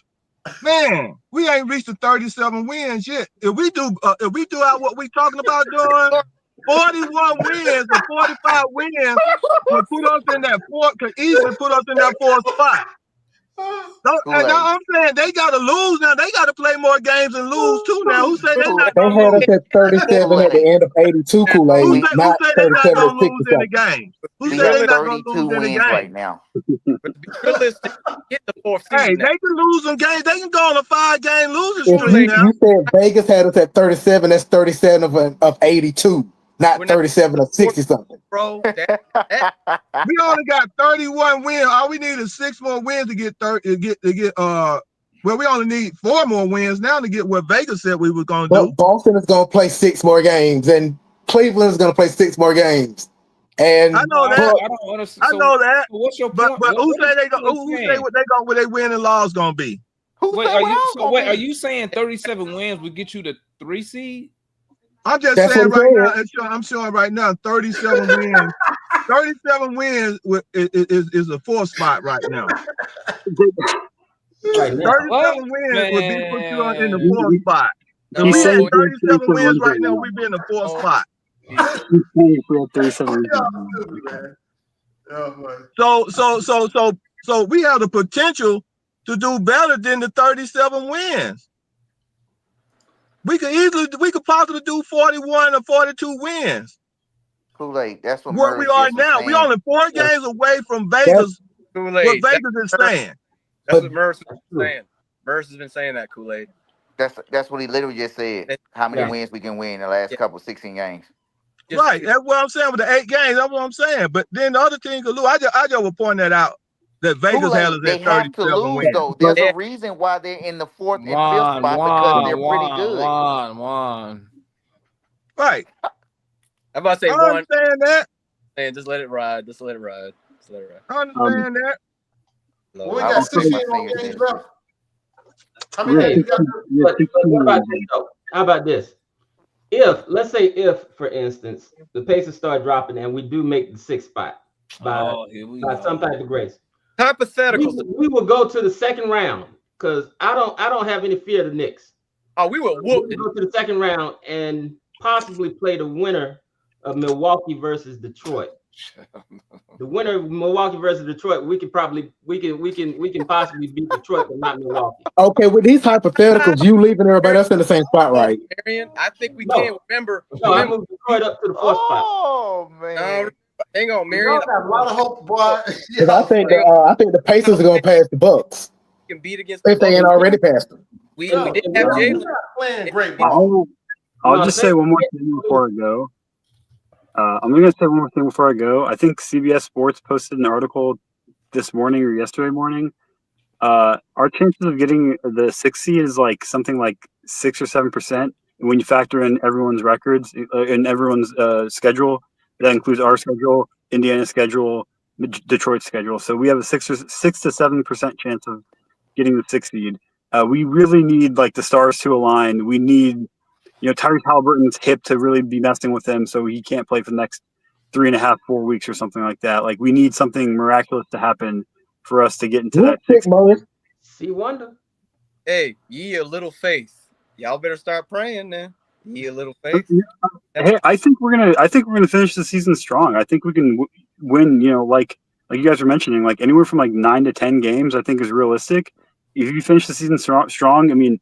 man, we ain't reached the 37 wins yet. If we do out what we talking about doing, 41 wins or 45 wins will put us in that could easily put us in that fourth spot. And now I'm saying they gotta lose now. They gotta play more games and lose too now. Who say they're not They gonna had us lose? at 37 at the end of 82, Kool-Aid, Who not say they're not 37 gonna to 60 lose any something. games? Who We say they're got not gonna 32 lose any wins right games? now. But to be realistic, get the fourth seed. Hey, now. they can lose some games. They can go on a 5-game losing If streak now. you said Vegas had us at 37, that's 37 of 82, not 37 of 60 something. Bro, We only got 31 wins. All we need is 6 more wins to get well, we only need 4 more wins now to get what Vegas said we were gonna do. But Boston is gonna play 6 more games, and Cleveland is gonna play 6 more games. And I know that. I don't understand. I know that. What's your But point? who say they go? Kool-Aid Who say saying? what they win and loss gonna be? Wait, are you saying 37 wins would get you the 3 seed? I'm just That's saying what right I'm now. I'm showing right now 37 wins. 37 wins is a 4th spot right now. Right now. 37 wins would be put you in the 4th spot. If He's we had saying 37 wins 37 right now, we'd be in the 4th spot. He's saying if we had 37 So we have the potential to do better than the 37 wins. We could possibly do 41 or 42 wins. Kool-Aid, that's what Where we are now. We only 4 games away from Vegas. What Vegas is saying. That's what Merce has been saying. Merce has been saying that, Kool-Aid. That's what he literally just said. How many wins we can win in the last couple 16 games. Right. That's what I'm saying with the 8 games. That's what I'm saying. But then the other team could lose. I just would point that out. That Vegas had us They at have to 37 lose wins. though. There's a reason why they're in the 4th and 5th spot because they're pretty good. Right. I'm about to say I one. understand that. And just let it ride. Just let it ride. I understand that. Well, we got 16 more games left. How many Hey, games we got? but what about this though? How about this? Let's say, for instance, the Pacers start dropping and we do make the 6th spot by some type of grace. Hypotheticals. We will go to the 2nd round because I don't have any fear of the Knicks. Oh, we will whoop. We go to the 2nd round and possibly play the winner of Milwaukee versus Detroit. The winner of Milwaukee versus Detroit, we can possibly beat Detroit, but not Milwaukee. Okay, with these hypotheticals, you leaving everybody else in the same spot, right? Marion, I think we can remember. No, I moved Detroit up to the 4th spot. Oh man. Hang on, Marion. Got a lot of hope, boy. Because I think the Pacers are gonna pass the Bucks Can beat against if they ain't already passed them. We did have Jalen playing great ball. I'll just say one more thing before I go. I'm going to say one more thing before I go. I think CBS Sports posted an article this morning or yesterday morning. Our chances of getting the 6th seed is like something like 6 or 7%. When you factor in everyone's records and everyone's schedule, that includes our schedule, Indiana's schedule, Detroit's schedule. So we have a 6 to 7% chance of getting the 6th seed. We really need like the stars to align. We need, Tyrese Halliburton's hip to really be messing with him, so he can't play for the next 3.5, 4 weeks or something like that. Like we need something miraculous to happen for us to get into that 6th. See wonder. Hey, ye a little faith. Y'all better start praying then. Ye a little faith. Hey, I think we're gonna finish the season strong. I think we can win. Like you guys were mentioning, like anywhere from like 9 to 10 games, I think is realistic. If you finish the season strong, I mean,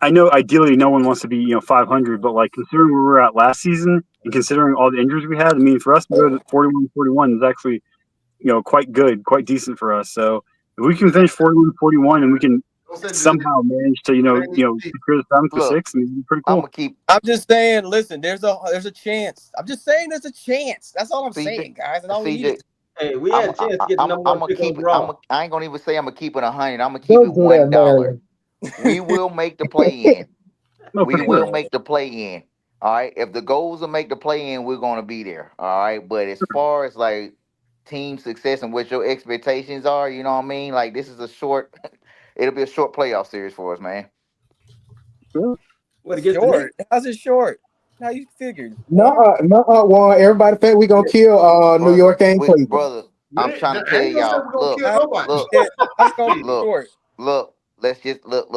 I know ideally no one wants to be 500, but like considering where we were at last season and considering all the injuries we had, I mean, for us to go to 41-41 is actually quite good, quite decent for us. So if we can finish 41-41 and we can somehow manage to secure the 7 for 6, I mean, it'd be pretty cool. I'm just saying, listen, there's a chance. I'm just saying there's a chance. That's all I'm saying, guys. And all we need is hey, we had a chance to get the number one pick overall. I ain't gonna even say I'm gonna keep it 100. I'm gonna keep it $1. We will make the play-in. No, We for will sure. make the play-in. All right. If the goals will make the play-in, we're gonna be there. All right. But as far as like team success and what your expectations are, you know what I mean? Like this is a short. It'll be a short playoff series for us, man. Sure. What against the Short. Knicks? How's it short? How you figured? No, Juan. Everybody think we gonna kill New Brother, York and Cleveland. brother, I'm trying to I tell ain't gonna say y'all. we're gonna Look, kill nobody. look, How's it gonna be look, short? look. Let's just look.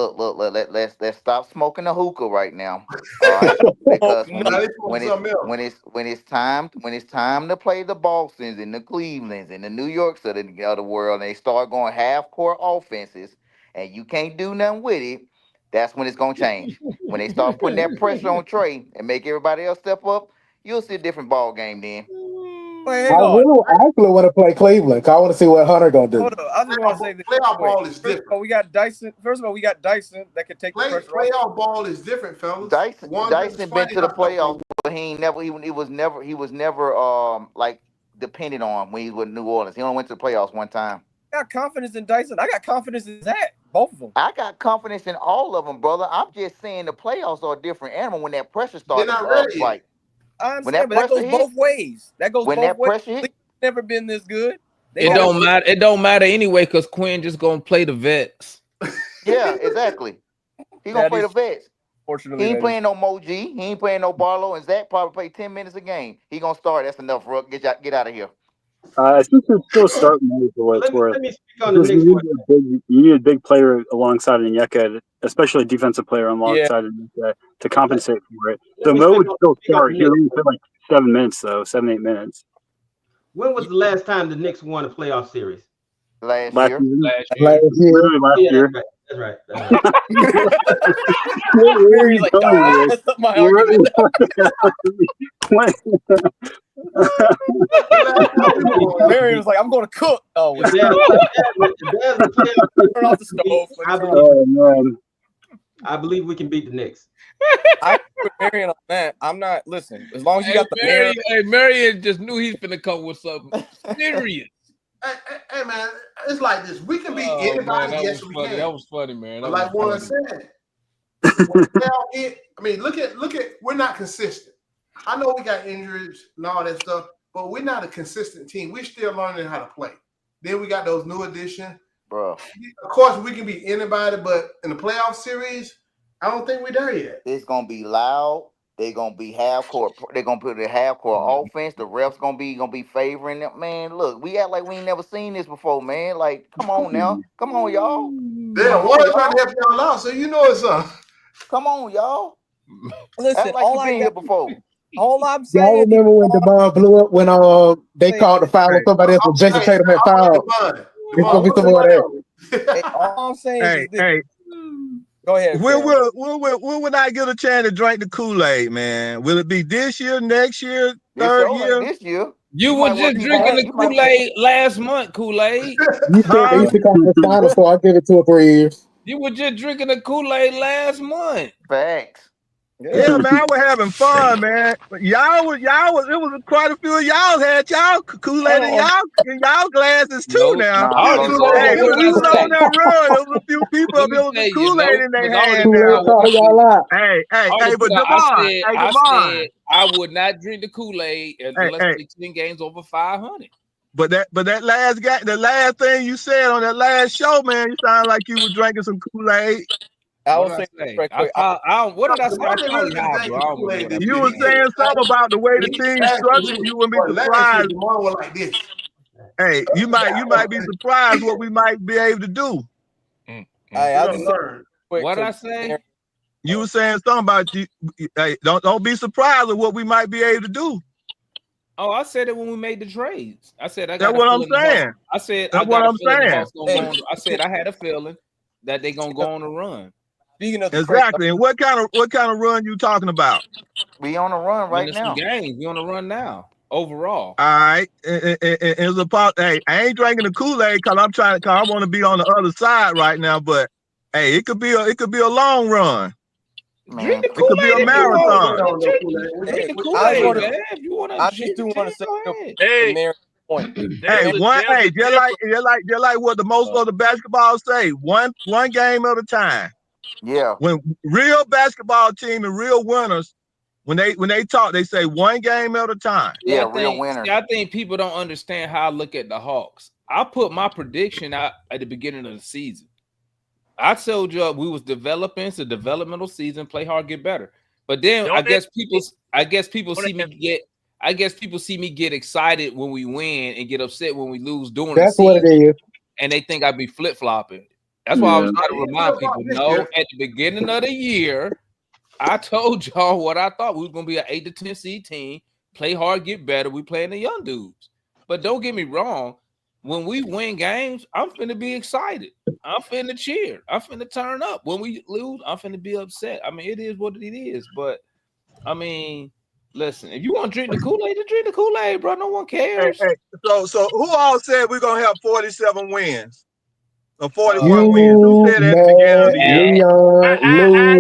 Let's stop smoking the hookah right now. All right, because No. Now they smoking something else. when it's time to play the Bostons and the Clevelands and the New Yorks of the world, and they start going half court offenses, and you can't do nothing with it. That's when it's gonna change. When they start putting that pressure on Trey and make everybody else step up, you'll see a different ball game then. Wait, I hang on. actually want to play Cleveland. 'Cause I want to see what Hunter gonna do. Hold on. I just want to say this. Playoff Wait. ball is First different. of all, we got Dyson. First of all, we got Dyson that can take the pressure off. Playoff ball is different, fellas. Dyson One that's been to the funny, playoffs, but he was never like depended on when he was with New Orleans. He only went to the playoffs one time. I got confidence in Dyson. I got confidence in Zach. Both of them. I got confidence in all of them, brother. I'm just saying the playoffs are a different animal when that pressure They're starts. not ready yet. Like I when that understand, but that goes pressure hit, both ways. That goes when both that ways. pressure hit, Cleveland's never been this good. It don't matter. It don't matter anyway because Quinn just gonna play the vets. yeah, exactly. He gonna play the vets. Fortunately, He ain't playing no Mo G. He ain't playing no Barlow, and Zach probably play 10 minutes a game. He gonna start. That's enough, Rook. Get out of here. I think you're still starting there for what it's worth. Let me speak on the Because Knicks for a you need a big player alongside Onyeka, especially a defensive player alongside Onyeka to compensate for it. So Let me Mo speak would on- still speak on start. the He only Knicks. played like 7 minutes though, 7-8 minutes. When was the last time the Knicks won a playoff series? Last Last year. year. Literally last Yeah, year. that's right. That's right. Barry's like, no, I messed up my argument. Barry was like, I'm going to cook. Oh, wait. Turn off the stove. I believe we can beat the Knicks. I agree with Marion on that. I'm not. Listen, as long as you got the Marion, Marion just knew he's finna come with something serious. Hey, man, it's like this. We can beat anybody. Man, Yes, we can. That was funny, man. But like Warren said, look at we're not consistent. I know we got injuries and all that stuff, but we're not a consistent team. We're still learning how to play. Then we got those new additions. Bro. Of course, we can beat anybody, but in the playoff series, I don't think we're there yet. It's gonna be loud. They're gonna be half court. They're gonna put a half court offense. The refs gonna be favoring them. Man, look, we act like we ain't never seen this before, man. Like, come on now, come on, y'all. Damn, Warren trying to help y'all out, so you know it's Come on, y'all. Listen, act like you been here before. All I'm saying. Y'all remember when the bomb blew up when they called the foul on somebody else when Jason Tatum had fouled? It's gonna be some more of that. All I'm saying is this. Hey. Go ahead. When will I get a chance to drink the Kool-Aid, man? Will it be this year, next year, third year? This year. You were just drinking the Kool-Aid last month, Kool-Aid. You said they used to come to finals, so I'll give it 2 or 3 years. You were just drinking the Kool-Aid last month. Facts. Yeah, man, I was having fun, man. Y'all was it was quite a few of y'all had y'all Kool-Aid in y'all glasses too now. Hey, when we was on that run, there was a few people, there was some Kool-Aid in their hand now. Hey, but Devon, I said I would not drink the Kool-Aid unless they 10 games over 500. But that last guy, the last thing you said on that last show, man, you sound like you were drinking some Kool-Aid. What did I say? I probably have, bro. I don't remember what I You were saying something about the way the team structured. You wouldn't be surprised. Like this. Hey, you might be surprised what we might be able to do. What I say? You were saying something about you. Hey, don't be surprised at what we might be able to do. Oh, I said it when we made the trades. I said that's what I'm saying. I said that's what I'm saying. I said I had a feeling that they're gonna go on a run. Speaking of exactly, and what kind of run you talking about? We on a run right now. Games, we on a run now. Overall. All right, it's a part. Hey, I ain't drinking the Kool-Aid because I want to be on the other side right now. But hey, it could be a long run. Man, it could be a marathon. I just do want to say, point. Hey, just like what the most of the basketball say, one game at a time. Yeah. When real basketball team and real winners, when they talk, they say one game at a time. Yeah, real winners. I think people don't understand how I look at the Hawks. I put my prediction out at the beginning of the season. I told you we was developing. It's a developmental season. Play hard, get better. But then I guess people see me get excited when we win and get upset when we lose during the season. That's what it is. And they think I'd be flip-flopping. That's why I was trying to remind people. No, at the beginning of the year, I told y'all what I thought. We were gonna be an 8 to 10 seed team. Play hard, get better. We playing the young dudes. But don't get me wrong. When we win games, I'm finna be excited. I'm finna cheer. I'm finna turn up. When we lose, I'm finna be upset. I mean, it is what it is. But I mean, listen, if you want to drink the Kool-Aid, just drink the Kool-Aid, bro. No one cares. Hey, so who all said we're gonna have 47 wins? Or 41 wins? Who said that at the beginning of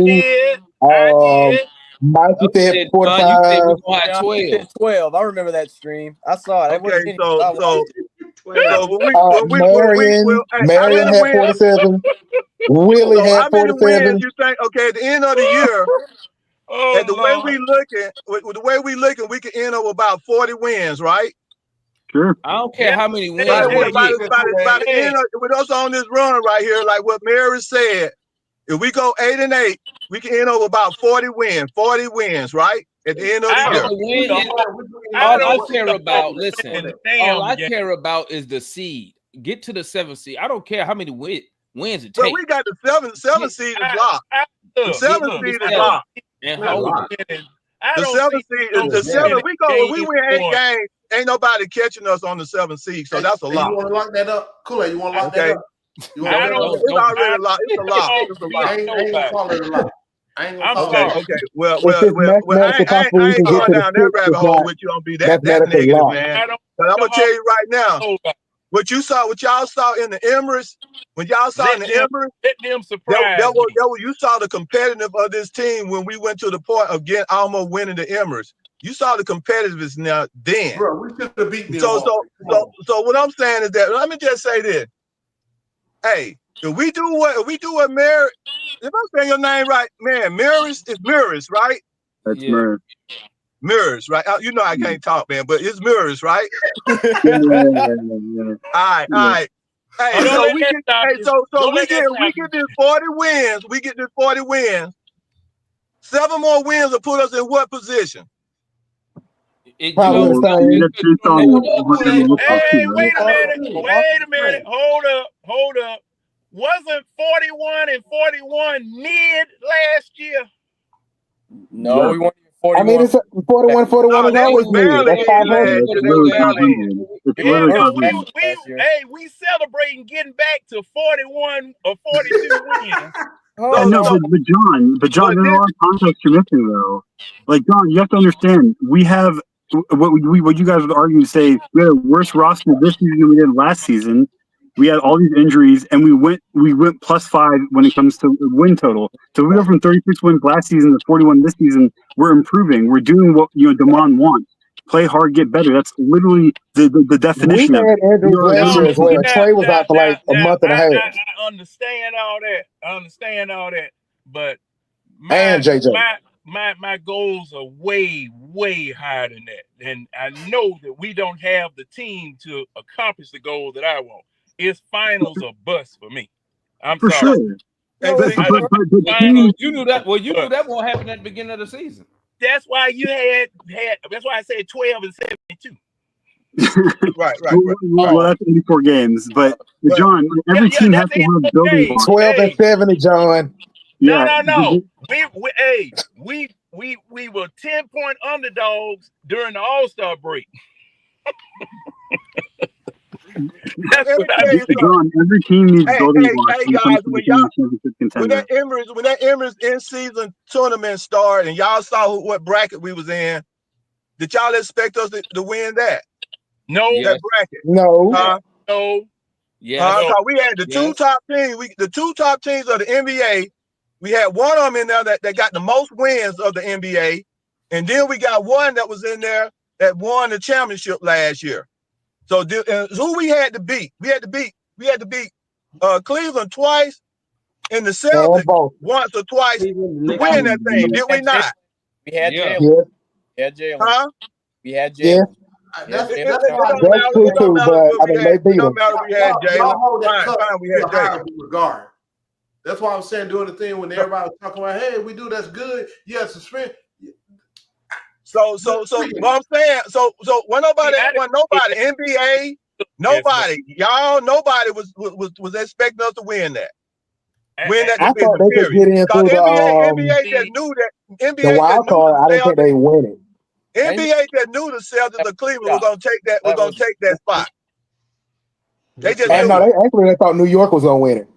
the year? I did. Mikey said 45. You said we're gonna have 12. 12. I remember that stream. I saw it. Okay, Marion had 47. Willie had 47. How many wins you think? Okay, at the end of the year, the way we looking, we can end up with about 40 wins, right? Sure. I don't care how many wins. By the end of, with us on this run right here, like what Mary said, if we go 8-8, we can end up with about 40 wins. 40 wins, right? At the end of the year. All I care about, all I care about is the seed. Get to the 7th seed. I don't care how many wins it takes. But we got the 7th seed is locked. The 7th seed is locked. And hold the 7th seed, the 7th. When we win 8 games, ain't nobody catching us on the 7th seed. So that's a lot. You want to lock that up? Kool-Aid, you want to lock that up? It's already locked. It's a lot. It's a lot. I ain't gonna call it a lot. Okay. Well, I ain't going down that rabbit hole with you on be that negative, man. But I'm gonna tell you right now, what y'all saw in the Emirates, when y'all saw in the Emirates, let them surprise you saw the competitive of this team when we went to the point of almost winning the Emirates. You saw the competitiveness now then. Bro, we should have beat them. So what I'm saying is that, let me just say this. Hey, if we do what Mary, if I'm saying your name right, man, Mirrors is Mirrors, right? That's Mirrors. Mirrors, right? You know I can't talk, man, but it's Mirrors, right? All right. Hey, so we get this 40 wins. We get this 40 wins. 7 more wins will put us in what position? Hey, wait a minute. Hold up. Wasn't 41 and 41 mid last year? No, we weren't 41. I mean, it's 41 is always mid. That's 500. We celebrating getting back to 41 or 42 wins. But John, there's a lot of context you're missing, though. Like, John, you have to understand, we have what you guys would argue to say, we had a worse roster this season than we did last season. We had all these injuries, and we went +5 when it comes to win total. So we go from 36 wins last season to 41 this season. We're improving. We're doing what Damon wants. Play hard, get better. That's literally the definition of it. We had Andrew last year as well. Trey was out for like a month and a half. I understand all that. But my goals are way, way higher than that. And I know that we don't have the team to accomplish the goal that I want. It's finals or bust for me. I'm for sorry. Sure. You knew that. Well, you knew that won't happen at the beginning of the season. That's why you had. That's why I said 12 and 72. Right. Well, that's 84 games. But John, every team has to have building blocks. 12 and 70, John. No. We were 10-point underdogs during the All-Star break. That's what John, every team needs building blocks. Hey guys, when that Emirates in-season tournament started and y'all saw what bracket we was in, did y'all expect us to win that? No. That bracket? No. No. Yeah. We had the two top teams. The 2 top teams of the NBA. We had one of them in there that got the most wins of the NBA, and then we got one that was in there that won the championship last year. So who we had to beat? We had to beat Cleveland twice in the Celtics both. once or twice to win that thing, did we not? We had Yeah. Jalen. We had Jalen. Huh? We had Yeah. Jalen. That's It why don't That's matter. true It don't too, matter but what we had. they beat It don't them. matter we had Jalen. y'all hold that Fine, cup we had to a higher Jalen. regard. That's why I'm saying doing the thing when everybody was talking about, hey, we do that's good. Yeah, suspend. So what I'm saying, so when nobody NBA, nobody, y'all, nobody was expecting us to win that I division, thought they could get period. in Because through NBA just knew that the wild card. I didn't think they win it. NBA just knew the Celtics of Cleveland was gonna take that spot. They just And knew no, it. they thought New York was gonna win it.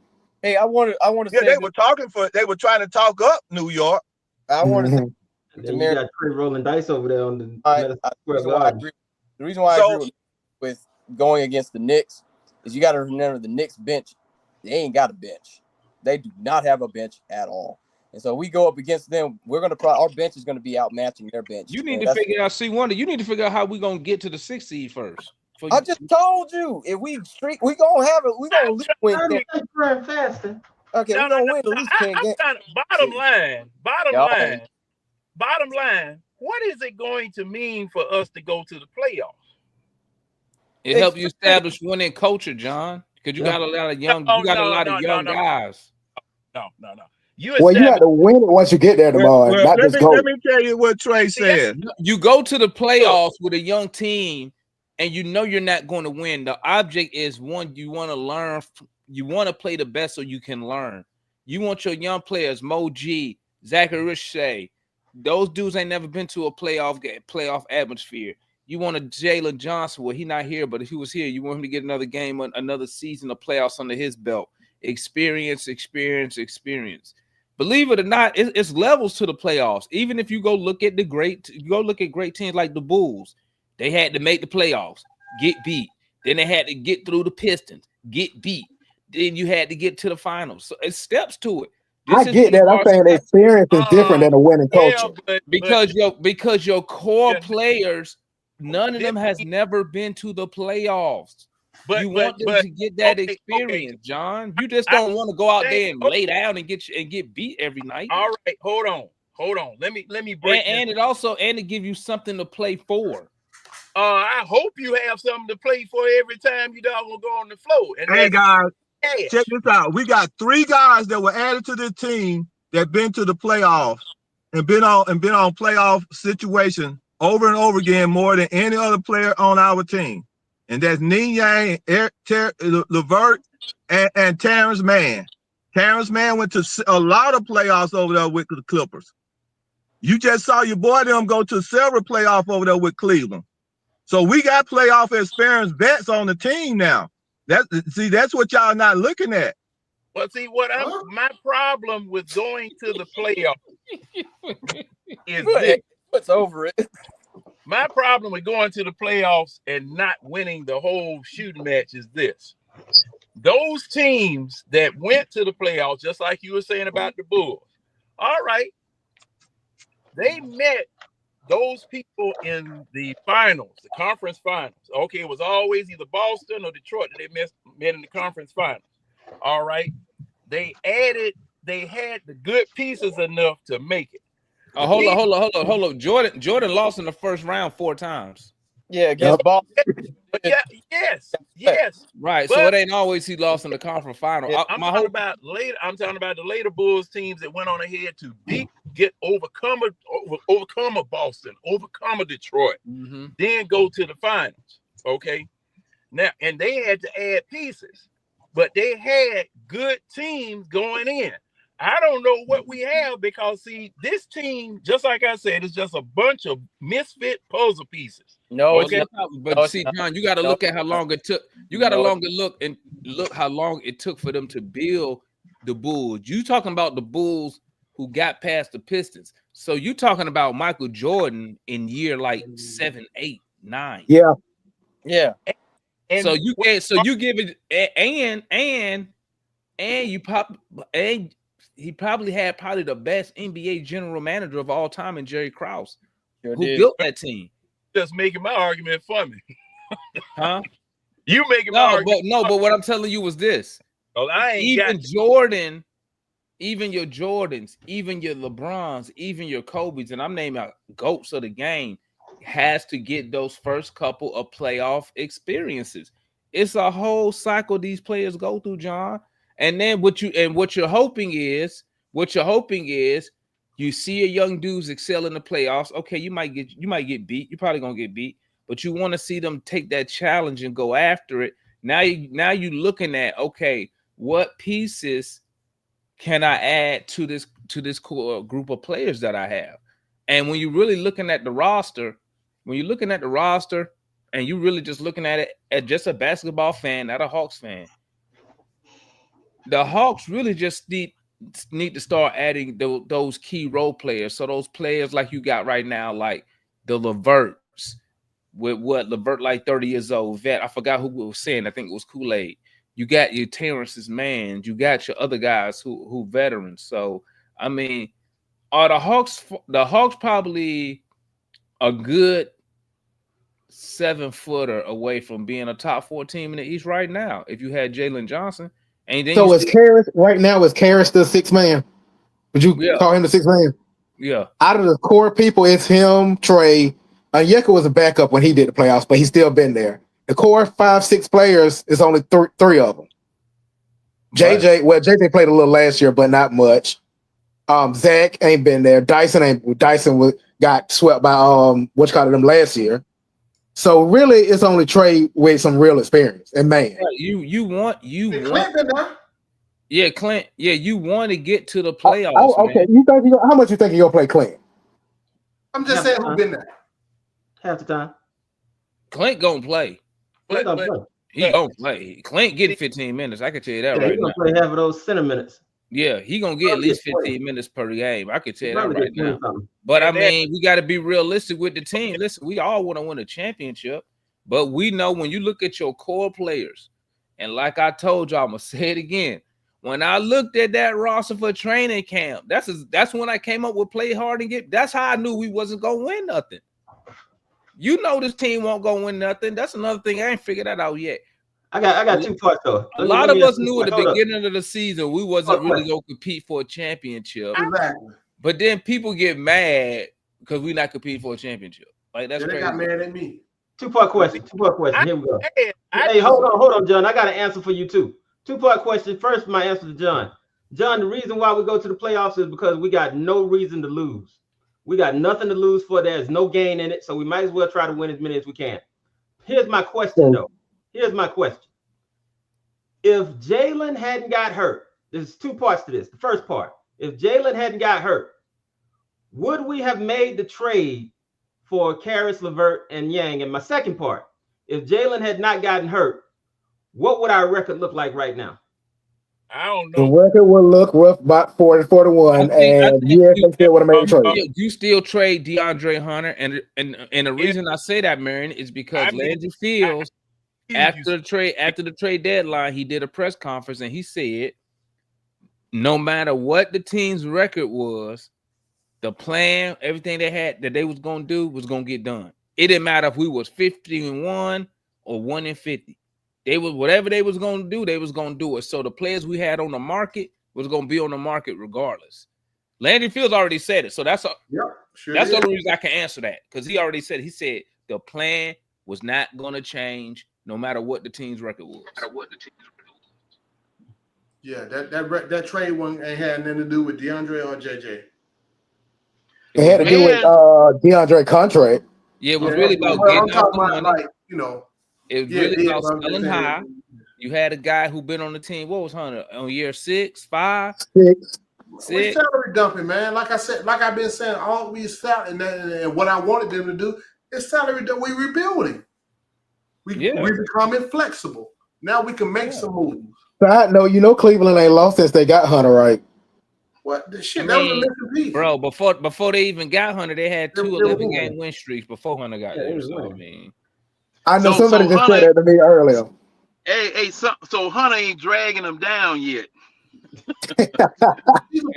Hey, I want to Yeah, say they were trying to talk up New York. I want to say Then you got Trey rolling dice over there on the Madison Square Garden. The reason why I agree with going against the Knicks is you got to remember the Knicks bench. They ain't got a bench. They do not have a bench at all. And so we go up against them. We're gonna our bench is gonna be outmatching their bench. You need to figure out Wonder. You need to figure out how we gonna get to the 6th seed first. I just told you if we streak, we gonna have it. We gonna win. Faster. Okay, we're gonna win at least 10 games. Bottom line. What is it going to mean for us to go to the playoffs? It helps you establish winning culture, John, because you got a lot of young. You got a lot of young guys. No. You have to win it once you get there tomorrow. Not just go. Let me tell you what Trey said. You go to the playoffs with a young team, and you know you're not going to win. The object is one, you want to learn. You want to play the best so you can learn. You want your young players, Mo G, Zachary Richey. Those dudes ain't never been to a playoff atmosphere. You want a Jalen Johnson. Well, he's not here, but if he was here, you want him to get another game, another season of playoffs under his belt. Experience. Believe it or not, it's levels to the playoffs. Even if you go look at great teams like the Bulls, they had to make the playoffs, get beat. Then they had to get through the Pistons, get beat. Then you had to get to the finals. So it's steps to it. I get that. I'm saying the experience is different than a winning culture. Because your core players, none of them has never been to the playoffs. You want them to get that experience, John. You just don't want to go out there and lay down and get beat every night. All right, hold on. Let me break. And it give you something to play for. I hope you have something to play for every time you don't go on the floor. And hey guys, check this out. We got 3 guys that were added to this team that been to the playoffs and been on playoff situation over and over again more than any other player on our team. And that's Ning Yang, Levert, and Terrence Mann. Terrence Mann went to a lot of playoffs over there with the Clippers. You just saw your boy them go to several playoffs over there with Cleveland. So we got playoff experience vets on the team now. That's what y'all not looking at. Well, see, my problem with going to the playoffs is this. What's over it? My problem with going to the playoffs and not winning the whole shooting match is this. Those teams that went to the playoffs, just like you were saying about the Bulls, all right, they met those people in the finals, the conference finals. Okay, it was always either Boston or Detroit that they met in the conference finals. All right, they had the good pieces enough to make it. Oh, hold on. Jordan lost in the first round 4 times. Yeah, against Boston. Yes. Right. So it ain't always he lost in the conference final. Yeah, I'm talking about the later Bulls teams that went on ahead to overcome a Boston, overcome a Detroit, then go to the finals. Okay. Now, and they had to add pieces, but they had good teams going in. I don't know what we have because, see, this team, just like I said, is just a bunch of misfit puzzle pieces. No, okay? But see, John, you got to look at how long it took. You got to look how long it took for them to build the Bulls. You talking about the Bulls who got past the Pistons. So you talking about Michael Jordan in year like 7, 8, 9. Yeah. Yeah. And so you give it and he probably had the best NBA general manager of all time in Jerry Krause, who built that team. Just making my argument for me. Huh? You making my argument. But what I'm telling you was this. Well, Even Jordan even your Jordans, even your LeBrons, even your Kobe's, and I'm naming out GOATs of the game, has to get those first couple of playoff experiences. It's a whole cycle these players go through, John. And then what you're hoping is you see a young dudes excel in the playoffs. Okay, you might get beat. You're probably gonna get beat, but you want to see them take that challenge and go after it. Now you looking at, okay, what pieces can I add to this core group of players that I have? And when you're really looking at the roster, and you're really just looking at it as just a basketball fan, not a Hawks fan, the Hawks really just need to start adding those key role players. So those players like you got right now, like the LeVerts, with what LeVert, like 30 years old vet. I forgot who was saying. I think it was Kool-Aid. You got your Terrence's man. You got your other guys who veterans. So I mean, are the Hawks probably a good 7-footer away from being a top 4 team in the East right now? If you had Jalen Johnson, and then so is Karras right now? Is Karras the 6th man? Would you call him the 6th man? Yeah. Out of the core people, it's him, Trey. Yeka was a backup when he did the playoffs, but he's still been there. The core 5-6 players is only three of them. JJ, well, JJ played a little last year, but not much. Zach ain't been there. Dyson got swept by them last year. So really, it's only Trey with some real experience. And man, you want Clint been there. Yeah, Clint. Yeah, you want to get to the playoffs. Okay, man. How much you think you're gonna play Clint? I'm just saying who's been there. Half the time. Clint gonna play. He gonna play. Clint getting 15 minutes. I can tell you that right he's gonna now. play half of those center minutes. Yeah, he gonna get at least 15 minutes per game. I can tell you that right now. But I mean, we got to be realistic with the team. Listen, we all want to win a championship, but we know when you look at your core players, and like I told you, I'm gonna say it again. When I looked at that roster for training camp, that's when I came up with play hard and get. That's how I knew we wasn't gonna win nothing. You know this team won't go win nothing. That's another thing. I ain't figured that out yet. I got 2 parts though. A lot of us knew at the beginning of the season we wasn't really gonna compete for a championship. Exactly. But then people get mad because we're not competing for a championship. Like that's crazy. They got mad at me. 2-part question. Here we go. Hey, hold on, John. I got an answer for you too. 2-part question. First, my answer to John. John, the reason why we go to the playoffs is because we got no reason to lose. We got nothing to lose for. There's no gain in it, so we might as well try to win as many as we can. Here's my question, though. Here's my question. If Jalen hadn't got hurt, there's 2 parts to this. The first part, if Jalen hadn't got hurt, would we have made the trade for Karras, LeVert, and Yang? And my second part, if Jalen had not gotten hurt, what would our record look like right now? I don't know. The record would look rough about 40-41, and they still would have made a trade. You still trade DeAndre Hunter, and the reason I say that, Marion, is because Landry Fields, after the trade deadline, he did a press conference and he said, no matter what the team's record was, the plan, everything they had that they was gonna do was gonna get done. It didn't matter if we was 50-1 or 1-50. They was whatever they was gonna do, they was gonna do it. So the players we had on the market was gonna be on the market regardless. Landry Fields already said it, so that's the only reason I can answer that, because he already said he said the plan was not gonna change no matter what the team's record was. Yeah, that trade one ain't had nothing to do with DeAndre or JJ. It had to do with DeAndre contract. Yeah, it was really about getting out the money. Like, you know. It was really about selling high. You had a guy who been on the team. What was Hunter on year 6, 5? 6. We salary dumping, man. Like I said, like I've been saying, all we salary and what I wanted them to do is salary dump. We rebuilding. We becoming flexible. Now we can make some moves. Side note, Cleveland ain't lost since they got Hunter, right? What the shit? That was a missing piece, bro. Before they even got Hunter, they had 2 11-game win streaks before Hunter got there. So I mean. I know somebody just said that to me earlier. So Hunter ain't dragging them down yet. Hey,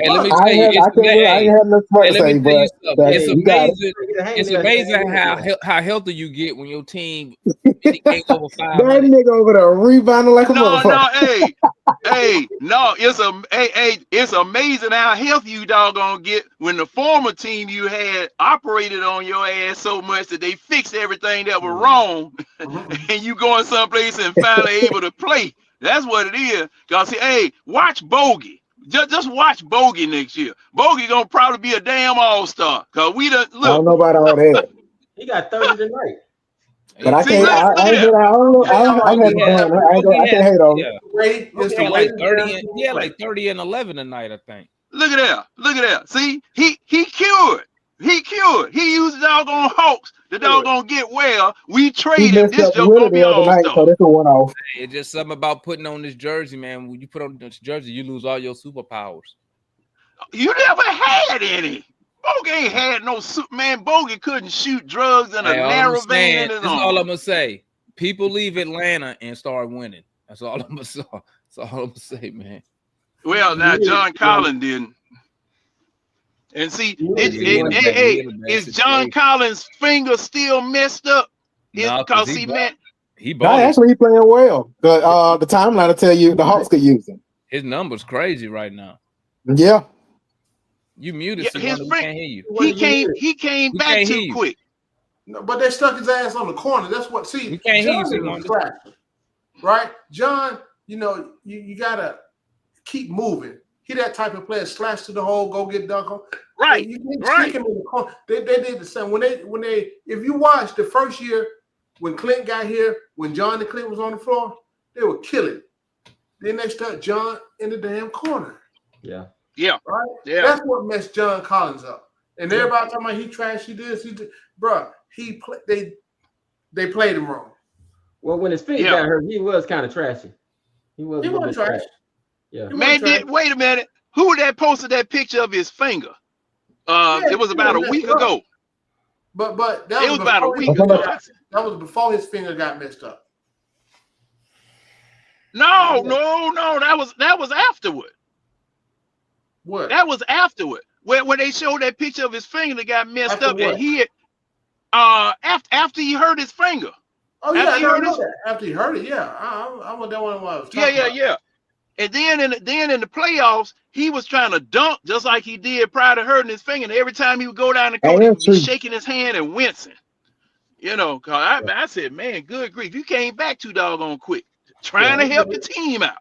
let me tell you, it's amazing how healthy you get when your team ain't over 500. That nigga over there rebounding like a motherfucker. It's amazing how healthy you doggone get when the former team you had operated on your ass so much that they fixed everything that was wrong, and you going someplace and finally able to play. That's what it is. Cause watch Bogey. Just watch Bogey next year. Bogey gonna probably be a damn all-star. Cause we done look. I don't know about all that. He got 30 tonight. But I can't hate on him. He had like 30 and 11 tonight, I think. Look at that. See, he cured. He used the doggone Hawks. The doggone get well. We trade him. This joke gonna be all-star. So that's a one-off. It's just something about putting on this jersey, man. When you put on this jersey, you lose all your superpowers. You never had any. Bogey ain't had no man. Bogey couldn't shoot drugs in a narrow vein in his arm. That's all I'm gonna say. People leave Atlanta and start winning. That's all I'm gonna say. That's all I'm gonna say, man. Well, now John Collins didn't. And see, is John Collins' finger still messed up? Because he actually playing well. The timeline will tell you the Hawks could use him. His number's crazy right now. Yeah. You muted. His friend, can't hear you. He came back too quick. No, but they stuck his ass on the corner. That's what. See, we can't hear you, right? John, you gotta keep moving. He that type of player, slash to the hole, go get dunk on. Right, you can't stick him in the corner. They did the same when they. If you watch the first year when Clint got here, when John and Clint was on the floor, they were killing. Then they start John in the damn corner. Yeah. Yeah. Right? Yeah. That's what messed John Collins up. And everybody talking about he trash, he did, bro. They played him wrong. Well, when his feet got hurt, he was kind of trashy. He wasn't trash. Yeah. Man, wait a minute. Who that posted that picture of his finger? It was about a week ago. But that was about a week ago. That was before his finger got messed up. No. That was afterward. What? That was afterward. When they showed that picture of his finger that got messed up, and he had, after he hurt his finger. Oh yeah, after he hurt it, yeah. I want that one was. Yeah. And then in the playoffs, he was trying to dunk just like he did prior to hurting his finger. And every time he would go down the court, he would be shaking his hand and wincing. Cause I said, man, good grief, you came back too doggone quick, trying to help the team out.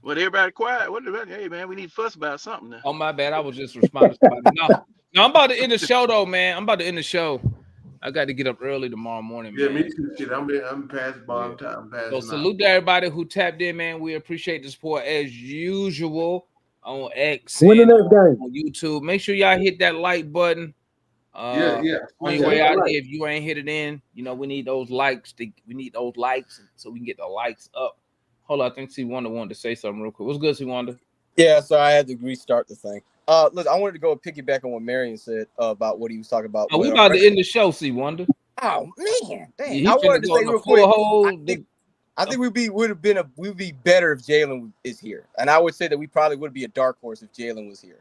What, everybody quiet? Hey man, we need to fuss about something now. Oh my bad, I was just responding. No, I'm about to end the show though, man. I'm about to end the show. I got to get up early tomorrow morning. Yeah, man. Me too. Shit, I'm past bomb time. So salute to everybody who tapped in, man. We appreciate the support as usual on X and on YouTube. Make sure y'all hit that like button. Only way out here, if you ain't hit it in, we need those likes. We need those likes so we can get the likes up. Hold on, I think C Wonder wanted to say something real quick. What's good, C Wonder? Yeah, so I had to restart the thing. Look, I wanted to go piggyback on what Marion said about what he was talking about. Oh, we about to end the show, C Wonder. Oh man, dang! I wanted to say real quick. I think we'd be better if Jalen is here, and I would say that we probably would be a dark horse if Jalen was here.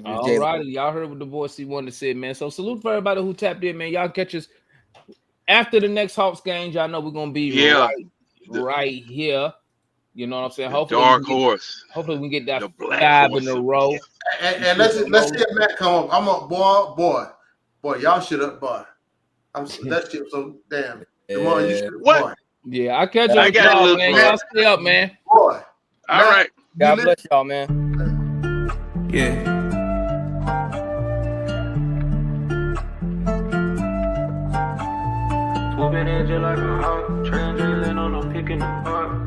All right, y'all heard what the boy C Wonder said, man. So salute for everybody who tapped in, man. Y'all catch us after the next Hawks game. Y'all know we're gonna be right here. You know what I'm saying? Hopefully, dark horse. Hopefully, we get that 5 in a row. And let's see if Matt come up. I'm a boy. Y'all shut up, boy. That shit so damn. Come on, you should. Boy. Yeah, I catch y'all, man. Y'all stay up, man. Boy. All right. God bless y'all, man. Yeah. Swooping in just like a hawk, translating on a pick in the park.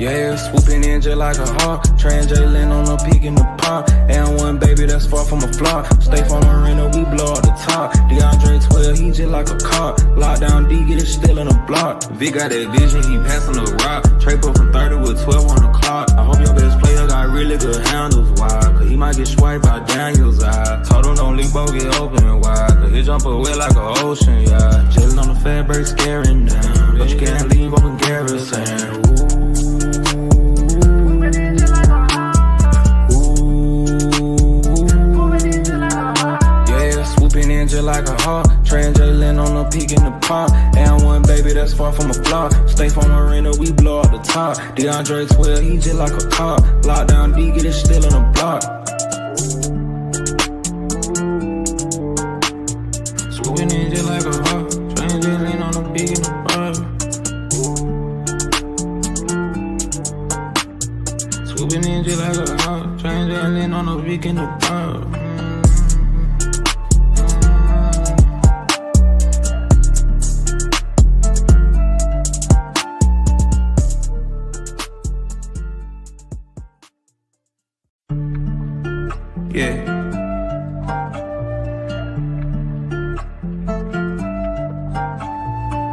Yeah, swooping in just like a hawk, translating on a peak in the pond. And one baby that's far from a flop. Stay from Marina, we blow up the top. DeAndre 12, he just like a cop. Lockdown D, get it still in a block. Vic got that vision, he passing the rock. Trade up from 30 with 12 on the clock. I hope your best player got really good handles, why? Cause he might get swiped by Daniel's eye. Told him don't leave bogey open wide, cause It jump away like an ocean, yeah. Chillin' on the fat break, scaring down. But you can't leave open garrison. Just like a hawk, translating on the peak in the park. And one baby that's far from a flaw. Stay from arena, we blow up the top. DeAndre 12, he just like a car. Lockdown D, get it still on the block. Swooping in just like a hawk, translating on the peak in the park. Swooping in just like a hawk, translating on the peak in the park. Yeah.